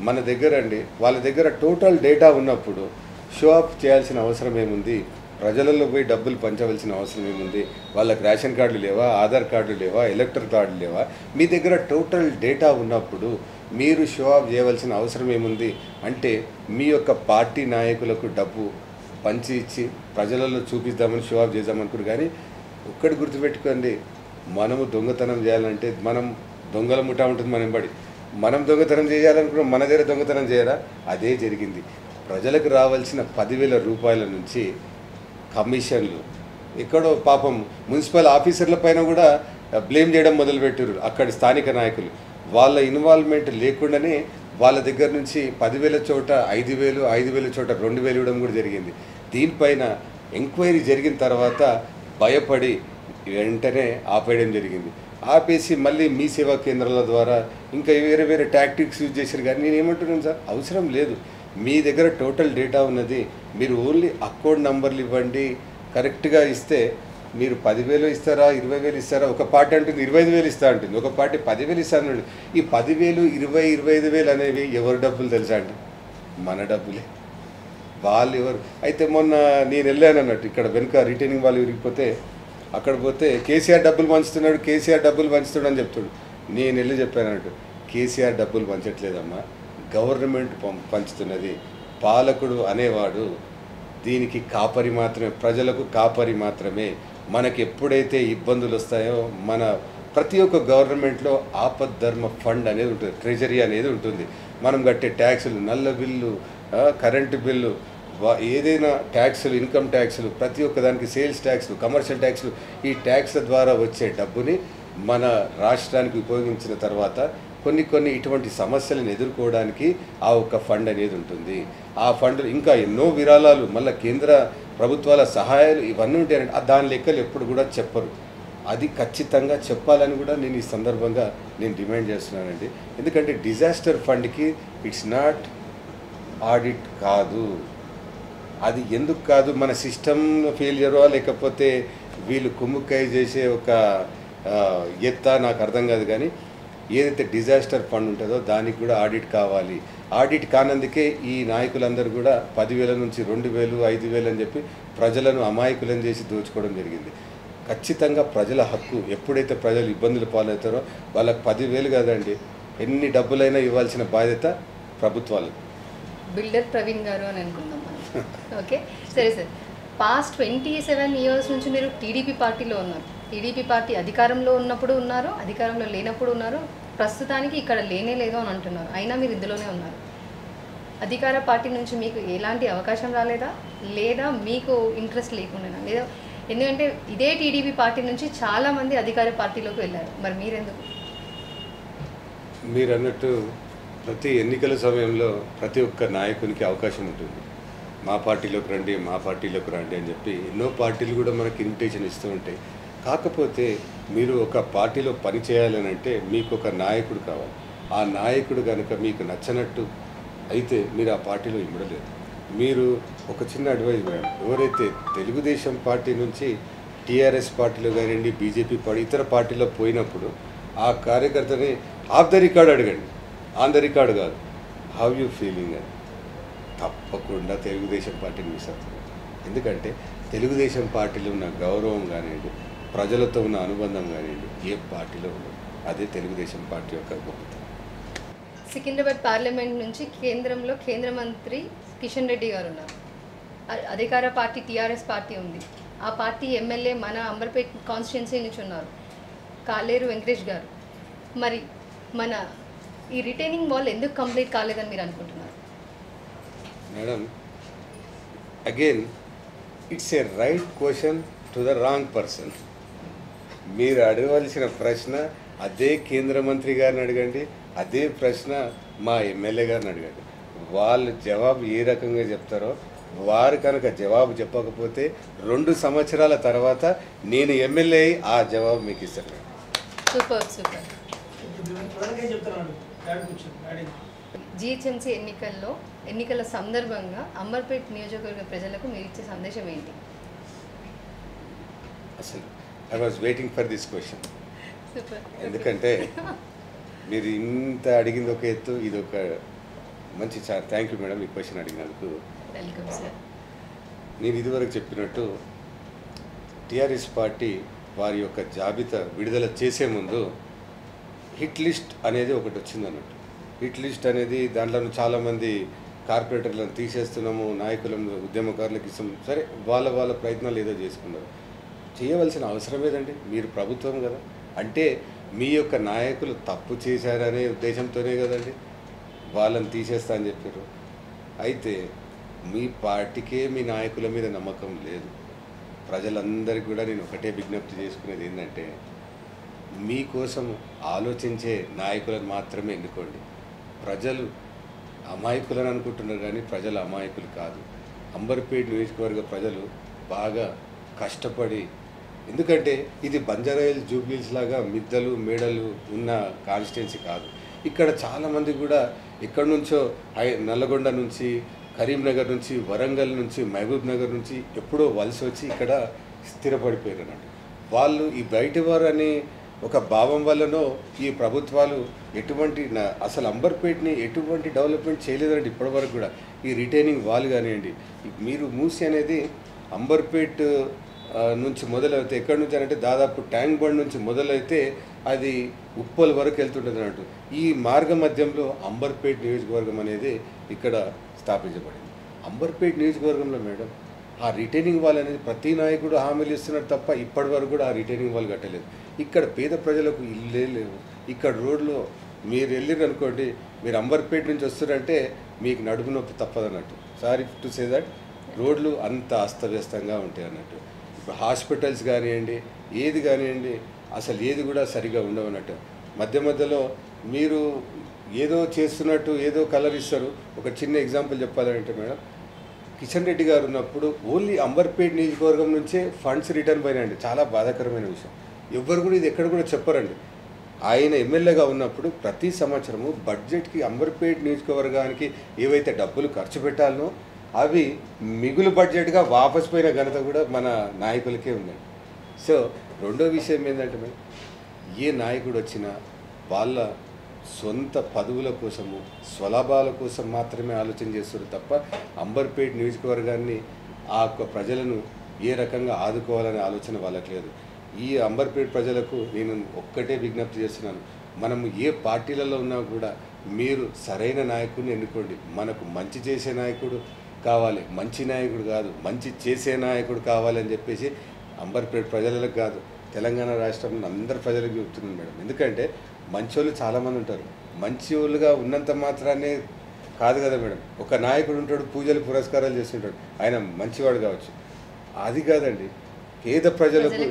మన దగ్గర అండి, వాళ్ళ దగ్గర టోటల్ డేటా ఉన్నప్పుడు షో ఆఫ్ చేయాల్సిన అవసరం ఏముంది? ప్రజలలో పోయి డబ్బులు పంచవలసిన అవసరం ఏముంది? వాళ్ళకి రేషన్ కార్డులు లేవా, ఆధార్ కార్డులు లేవా, ఎలక్టర్ కార్డులు లేవా? మీ దగ్గర టోటల్ డేటా ఉన్నప్పుడు మీరు షో ఆఫ్ చేయవలసిన అవసరం ఏముంది? అంటే మీ యొక్క పార్టీ నాయకులకు డబ్బు పంచి ఇచ్చి ప్రజలలో చూపిద్దామని షో ఆఫ్ చేద్దామనుకున్నారు. కానీ ఒక్కటి గుర్తుపెట్టుకోండి, మనము దొంగతనం చేయాలంటే మనం దొంగల ముఠా ఉంటుంది మనం బడి. మనం దొంగతనం చేయాలనుకున్నాం, మన దగ్గర దొంగతనం చేయరా? అదే జరిగింది. ప్రజలకు రావాల్సిన 10,000 రూపాయల నుంచి కమిషన్లు ఎక్కడో పాపం మున్సిపల్ ఆఫీసర్ల పైన కూడా బ్లేమ్ చేయడం మొదలుపెట్టారు అక్కడి స్థానిక నాయకులు. వాళ్ళ ఇన్వాల్వ్మెంట్ లేకుండానే వాళ్ళ దగ్గర నుంచి 10,000 చోట 5,000, 5,000 చోట 2,000 ఇవ్వడం కూడా జరిగింది. దీనిపైన ఎంక్వైరీ జరిగిన తర్వాత భయపడి వెంటనే ఆపేయడం జరిగింది. ఆపేసి మళ్ళీ మీ సేవా కేంద్రాల ద్వారా ఇంకా వేరే టాక్టిక్స్ యూజ్ చేశారు. కానీ నేను ఏమంటున్నాను సార్, అవసరం లేదు. మీ దగ్గర టోటల్ డేటా ఉన్నది, మీరు ఓన్లీ అకౌంట్ నంబర్లు ఇవ్వండి, కరెక్ట్గా ఇస్తే మీరు 10,000 ఇస్తారా 20,000 ఇస్తారా? ఒక పార్టీ అంటుంది 25,000 ఇస్తా అంటుంది, ఒక పార్టీ 10,000 ఇస్తాను. ఈ 10,000 20 25,000 అనేవి ఎవరి డబ్బులు తెలుసా అండి? మన డబ్బులే. వాళ్ళు ఎవరు అయితే మొన్న నేను వెళ్ళాను అన్నట్టు, ఇక్కడ వెనుక రిటైనింగ్ వాళ్ళు విరిగిపోతే అక్కడ పోతే కేసీఆర్ డబ్బులు పంచుతున్నాడు, కేసీఆర్ డబ్బులు పంచుతాడు అని చెప్తాడు. నేను వెళ్ళి చెప్పాను అన్నట్టు, కేసీఆర్ డబ్బులు పంచట్లేదమ్మా, గవర్నమెంట్ పంచుతున్నది. పాలకుడు అనేవాడు దీనికి కాపరి మాత్రమే, ప్రజలకు కాపరి మాత్రమే. మనకి ఎప్పుడైతే ఇబ్బందులు వస్తాయో మన ప్రతి ఒక్క గవర్నమెంట్లో ఆపద్ధర్మ ఫండ్ అనేది ఉంటుంది, ట్రెజరీ అనేది ఉంటుంది. మనం కట్టే ట్యాక్సులు, నల్ల బిల్లు, కరెంటు బిల్లు, ఏదైనా ట్యాక్సులు, ఇన్కమ్ ట్యాక్సులు, ప్రతి ఒక్క దానికి సేల్స్ ట్యాక్సులు, కమర్షియల్ ట్యాక్సులు, ఈ ట్యాక్స్ల ద్వారా వచ్చే డబ్బుని మన రాష్ట్రానికి ఉపయోగించిన తర్వాత కొన్ని ఇటువంటి సమస్యలను ఎదుర్కోవడానికి ఆ ఒక్క ఫండ్ అనేది ఉంటుంది. ఆ ఫండ్ ఇంకా ఎన్నో విరాళాలు, మళ్ళీ కేంద్ర ప్రభుత్వాల సహాయాలు ఇవన్నీ ఉంటాయండి. దాని లెక్కలు ఎప్పుడు కూడా చెప్పరు. అది ఖచ్చితంగా చెప్పాలని కూడా నేను ఈ సందర్భంగా నేను డిమాండ్ చేస్తున్నానండి. ఎందుకంటే డిజాస్టర్ ఫండ్కి ఇట్స్ నాట్ ఆడిట్ కాదు. అది ఎందుకు కాదు? మన సిస్టమ్ ఫెయిలియరో లేకపోతే వీళ్ళు కుమ్ముక్కై చేసే ఒక ఎత్తా నాకు అర్థం కాదు. కానీ ఏదైతే డిజాస్టర్ ఫండ్ ఉంటుందో దానికి కూడా ఆడిట్ కావాలి. ఆడిట్ కానందుకే ఈ నాయకులందరూ కూడా 10,000 నుంచి 2,000 5,000 అని చెప్పి ప్రజలను అమాయకులను చేసి దోచుకోవడం జరిగింది. ఖచ్చితంగా ప్రజల హక్కు, ఎప్పుడైతే ప్రజలు ఇబ్బందులు పాలవుతారో వాళ్ళకి 10,000 కాదండి, ఎన్ని డబ్బులైనా ఇవ్వాల్సిన బాధ్యత ప్రభుత్వాలు. బిల్డర్ ప్రవీణ్ గారు అని అనుకుందాం మనం. ఓకే, సరే సార్. పాస్ట్ 27 ఇయర్స్ నుంచి మీరు టీడీపీ పార్టీలో ఉన్నారు. టీడీపీ పార్టీ అధికారంలో ఉన్నప్పుడు ఉన్నారు, అధికారంలో లేనప్పుడు ఉన్నారు, ప్రస్తుతానికి ఇక్కడ లేనే లేదు అని అంటున్నారు. అయినా మీరు ఇందులోనే ఉన్నారు. అధికార పార్టీ నుంచి మీకు ఎలాంటి అవకాశం రాలేదా, లేదా మీకు ఇంట్రెస్ట్ లేకుండా లేదా? ఎందుకంటే ఇదే టీడీపీ పార్టీ నుంచి చాలామంది అధికార పార్టీలోకి వెళ్ళారు, మరి మీరెందుకు? మీరు అన్నట్టు ప్రతి ఎన్నికల సమయంలో ప్రతి ఒక్క నాయకునికి అవకాశం ఉంటుంది. మా పార్టీలోకి రండి, మా పార్టీలోకి రండి అని చెప్పి ఎన్నో పార్టీలు కూడా మనకి ఇన్విటేషన్ ఇస్తూ ఉంటాయి. కాకపోతే మీరు ఒక పార్టీలో పని చేయాలని అంటే మీకు ఒక నాయకుడు కావాలి. ఆ నాయకుడు కనుక మీకు నచ్చనట్టు అయితే మీరు ఆ పార్టీలో ఇమ్మడలేదు. మీరు ఒక చిన్న అడ్వైజ్ మేడం, ఎవరైతే తెలుగుదేశం పార్టీ నుంచి టీఆర్ఎస్ పార్టీలో కానివ్వండి, బీజేపీ పార్టీ, ఇతర పార్టీలో పోయినప్పుడు ఆ కార్యకర్తని ఆఫ్ ద రికార్డ్ అడగండి, ఆన్ ద రికార్డు కాదు, హౌ యూ ఫీలింగ్ అని. తప్పకుండా తెలుగుదేశం పార్టీని మిస్ అవుతుంది. ఎందుకంటే తెలుగుదేశం పార్టీలో ఉన్న గౌరవం కానివ్వండి, ప్రజలతో ఉన్న అనుబంధం కానివ్వండి, ఏ పార్టీలో ఉండదు. అదే తెలుగుదేశం పార్టీ యొక్క గొప్పతనం. సికింద్రాబాద్ పార్లమెంట్ నుంచి కేంద్రంలో కేంద్ర మంత్రి కిషన్ రెడ్డి గారు ఉన్నారు. అధికార పార్టీ టీఆర్ఎస్ పార్టీ ఉంది. ఆ పార్టీ ఎమ్మెల్యే మన అంబర్పేట్ కాన్స్టిట్యున్సీ నుంచి ఉన్నారు, కాలేరు వెంకటేష్ గారు. మరి మన ఈ రిటైనింగ్ వాల్ ఎందుకు కంప్లీట్ కాలేదని మీరు అనుకుంటున్నారు? Madam, again it's a right question to the wrong person. మీరు అడగవలసిన ప్రశ్న అదే కేంద్ర మంత్రి గారిని అడగండి, అదే ప్రశ్న మా ఎమ్మెల్యే గారిని అడగండి. వాళ్ళు జవాబు ఏ రకంగా చెప్తారో, వారు కనుక జవాబు చెప్పకపోతే 2 సంవత్సరాల తర్వాత నేను ఎమ్మెల్యే అయి ఆ జవాబు మీకు ఇస్తాను. Super super. జిహెచ్ఎంసీ ఎన్నికల సందర్భంగా అంబర్పేట్ నియోజకవర్గ ప్రజలకు మీరు ఇచ్చే సందేశం ఏంటి? అసలు I was waiting for this question. Super. ఎందుకంటే మీరు ఇంత అడిగింది ఒక ఎత్తు, ఇది ఒక మంచి సార్. థ్యాంక్ యూ మేడం ఈ క్వశ్చన్ అడిగినందుకు. Welcome sir. నేను ఇదివరకు చెప్పినట్టు టీఆర్ఎస్ పార్టీ వారి యొక్క జాబితా విడుదల చేసే ముందు హిట్ లిస్ట్ అనేది ఒకటి వచ్చిందన్నట్టు. హిట్ లిస్ట్ అనేది దాంట్లో చాలామంది కార్పొరేటర్లను తీసేస్తున్నాము, నాయకులను ఉద్యమకారులకు ఇస్తాం, సరే వాళ్ళ ప్రయత్నాలు ఏదో చేసుకున్నారు. చేయవలసిన అవసరం ఏదండి? మీరు ప్రభుత్వం కదా, అంటే మీ యొక్క నాయకులు తప్పు చేశారనే ఉద్దేశంతోనే కదండి వాళ్ళని తీసేస్తా అని చెప్పారు. అయితే మీ పార్టీకే మీ నాయకుల మీద నమ్మకం లేదు. ప్రజలందరికీ కూడా నేను ఒకటే విజ్ఞప్తి చేసుకునేది ఏంటంటే, మీకోసం ఆలోచించే నాయకులను మాత్రమే ఎన్నుకోండి. ప్రజలు అమాయకులను అనుకుంటున్నారు కానీ ప్రజలు అమాయకులు కాదు. అంబర్పేట్ నియోజకవర్గ ప్రజలు బాగా కష్టపడి, ఎందుకంటే ఇది బంజారాయిల్ జూబ్లీస్ లాగా మిద్దలు మేడలు ఉన్న కాన్స్టిట్యున్సీ కాదు. ఇక్కడ చాలామంది కూడా ఎక్కడి నుంచో నల్లగొండ నుంచి, కరీంనగర్ నుంచి, వరంగల్ నుంచి, మహబూబ్ నగర్ నుంచి ఎప్పుడో వలస వచ్చి ఇక్కడ స్థిరపడిపోయారు అన్నట్టు. వాళ్ళు ఈ బయటి వారు అనే ఒక భావం వల్లనో ఈ ప్రభుత్వాలు ఎటువంటి అసలు అంబర్పేట్ని ఎటువంటి డెవలప్మెంట్ చేయలేదండి ఇప్పటివరకు కూడా. ఈ రిటైనింగ్ వాల్ కానివ్వండి, మీరు మూసి అనేది అంబర్పేట్ నుంచి మొదలైతే ఎక్కడి నుంచి అంటే దాదాపు ట్యాంక్ బండ్ నుంచి మొదలైతే అది ఉప్పల్ వరకు వెళ్తుంటుంది అన్నట్టు. ఈ మార్గ మధ్యంలో అంబర్పేట్ నియోజకవర్గం అనేది ఇక్కడ స్థాపించబడింది. అంబర్పేట్ నియోజకవర్గంలో మేడం ఆ రిటైనింగ్ వాల్ అనేది ప్రతి నాయకుడు హామీలు ఇస్తున్నారు తప్ప ఇప్పటి వరకు కూడా ఆ రిటైనింగ్ వాల్ కట్టలేదు. ఇక్కడ పేద ప్రజలకు ఇల్లే లేవు. ఇక్కడ రోడ్లు మీరు వెళ్ళిరు అనుకోండి, మీరు అంబర్పేట నుంచి వస్తున్నారంటే మీకు నడుము నొప్పి తప్పదన్నట్టు. సారీ టు సే దట్, రోడ్లు అంత అస్తవ్యస్తంగా ఉంటాయి అన్నట్టు. ఇప్పుడు హాస్పిటల్స్ కానివ్వండి, ఏది కానివ్వండి, అసలు ఏది కూడా సరిగా ఉండవన్నట్టు. మధ్యలో మీరు ఏదో చేస్తున్నట్టు ఏదో కలర్ ఇస్తారు. ఒక చిన్న ఎగ్జాంపుల్ చెప్పాలంటే మేడం, కిషన్ రెడ్డి గారు ఉన్నప్పుడు ఓన్లీ అంబర్పేట్ నియోజకవర్గం నుంచే ఫండ్స్ రిటర్న్ పోయినాయండి. చాలా బాధాకరమైన విషయం. ఎవ్వరు కూడా ఇది ఎక్కడ కూడా చెప్పరండి. ఆయన ఎమ్మెల్యేగా ఉన్నప్పుడు ప్రతి సంవత్సరము బడ్జెట్కి అంబర్పేట్ నియోజకవర్గానికి ఏవైతే డబ్బులు ఖర్చు పెట్టాలనో అవి మిగులు బడ్జెట్గా వాపసు పోయిన ఘనత కూడా మన నాయకులకే ఉందండి. సో రెండో విషయం ఏంటంటే మేడం, ఏ నాయకుడు వచ్చినా వాళ్ళ సొంత పదవుల కోసము, స్వలాభాల కోసం మాత్రమే ఆలోచన చేస్తారు తప్ప అంబర్పేట్ నియోజకవర్గాన్ని ఆ ప్రజలను ఏ రకంగా ఆదుకోవాలనే ఆలోచన వాళ్ళకి లేదు. ఈ అంబర్పేట్ ప్రజలకు నేను ఒక్కటే విజ్ఞప్తి చేస్తున్నాను, మనము ఏ పార్టీలలో ఉన్నా కూడా మీరు సరైన నాయకుడిని ఎన్నుకోండి. మనకు మంచి చేసే నాయకుడు కావాలి, మంచి నాయకుడు కాదు, మంచి చేసే నాయకుడు కావాలని చెప్పేసి అంబర్పేట్ ప్రజలకు కాదు, తెలంగాణ రాష్ట్రంలో అందరి ప్రజలకు చెప్తున్నాను మేడం. ఎందుకంటే మంచోళ్ళు చాలామంది ఉంటారు. మంచోళ్ళుగా ఉన్నంత మాత్రానే కాదు కదా మేడం. ఒక నాయకుడు ఉంటాడు, పూజలు పురస్కారాలు చేస్తుంటాడు, ఆయన మంచివాడు కావచ్చు, అది కాదండి. పేద ప్రజలకు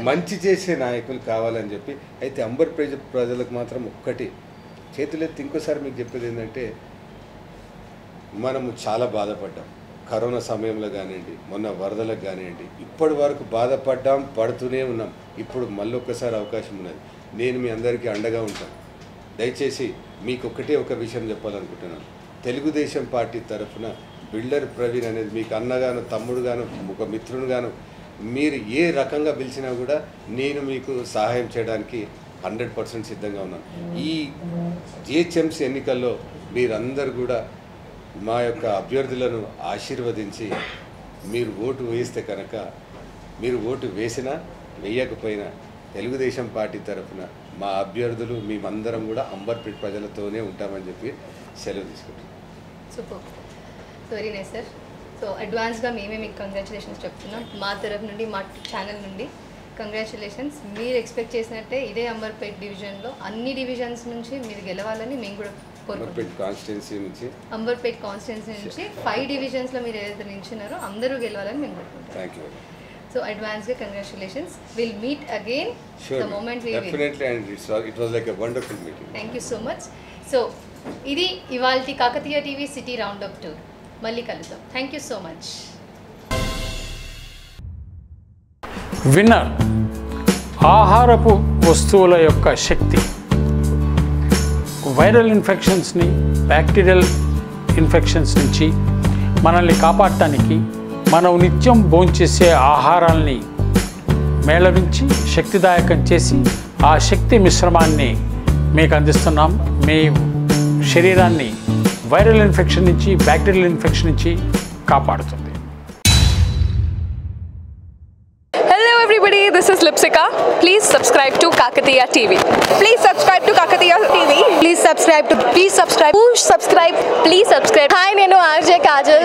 మంచి చేసే నాయకులు కావాలని చెప్పి. అయితే అంబర్పేట్ ప్రజలకు మాత్రం ఒక్కటి చేతులెత్తి ఇంకోసారి మీకు చెప్పేది ఏంటంటే, మనము చాలా బాధపడ్డాం కరోనా సమయంలో కానివ్వండి, మొన్న వరదలకు కానివ్వండి, ఇప్పటి వరకు బాధపడ్డాం, పడుతూనే ఉన్నాం. ఇప్పుడు మళ్ళీ ఒక్కసారి అవకాశం ఉన్నది. నేను మీ అందరికీ అండగా ఉంటాను. దయచేసి మీకు ఒక విషయం చెప్పాలనుకుంటున్నాను. తెలుగుదేశం పార్టీ తరఫున బిల్డర్ ప్రవీణ్ అనేది మీకు అన్నగాను, తమ్ముడుగాను, ఒక మిత్రునిగాను మీరు ఏ రకంగా పిలిచినా కూడా నేను మీకు సహాయం చేయడానికి 100% సిద్ధంగా ఉన్నాను. ఈ జిహెచ్ఎంసీ ఎన్నికల్లో మీరందరూ కూడా మా యొక్క అభ్యర్థులను ఆశీర్వదించి మీరు ఓటు వేస్తే కనుక, మీరు ఓటు వేసినా వేయకపోయినా తెలుగుదేశం పార్టీ తరఫున మా అభ్యర్థులు మేమందరం కూడా అంబర్పేట్ ప్రజలతోనే ఉంటామని చెప్పి సెలవు తీసుకుంటాం. Super, very nice sir. So అడ్వాన్స్గా మేమే మీకు కంగ్రాచులేషన్స్ చెప్తున్నాం మా తరఫు నుండి, మా ఛానల్ నుండి కంగ్రాచులేషన్స్. మీరు ఎక్స్పెక్ట్ చేసినట్టే ఇదే అంబర్పేట్ డివిజన్లో అన్ని డివిజన్స్ నుంచి మీరు గెలవాలని మేము కూడా అంబర్పేట్ కాన్స్టిట్యున్సీ నుంచి 5 డివిజన్స్లో మీరు ఏదైతే నించున్నారో అందరూ గెలవాలని మేము కోరుకుంటాం. Thank you. So advance congratulations. We'll meet again the moment we definitely will. And it was like a wonderful meeting. Thank you so much. So idi ivalti Kakatiya TV City Roundup Tour. Malli kaludam. Thank you so much. Winner ఆహారపు వస్తువుల యొక్క శక్తి viral ఇన్ఫెక్షన్స్ని, bacterial infections నుంచి మనల్ని కాపాడటానికి మనం నిత్యం భోంచేసే ఆహారాల్ని మేళవించి శక్తిదాయకం చేసి ఆ శక్తి మిశ్రమాన్ని మీకు అందిస్తున్నాం. మీ శరీరాన్ని వైరల్ ఇన్ఫెక్షన్ నుంచి, బ్యాక్టీరియల్ ఇన్ఫెక్షన్ నుంచి కాపాడుతుంది. Everybody, this is Lipsika. Please subscribe to Kakatiya TV. Please subscribe to Kakatiya TV. Please subscribe. Push subscribe. Please subscribe. Hi, nenu RJ Kajal.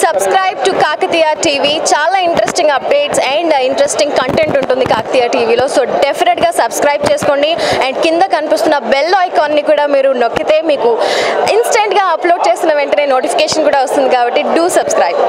Subscribe to Kakatiya TV. Chala interesting updates and interesting content untundi Kakatiya TV lo. So definitely ga subscribe cheskondi and kinda kanipustunna bell icon ni kuda meeru nokkite meeku instant ga upload chesina ventane notification kuda vastundi kabatti do subscribe.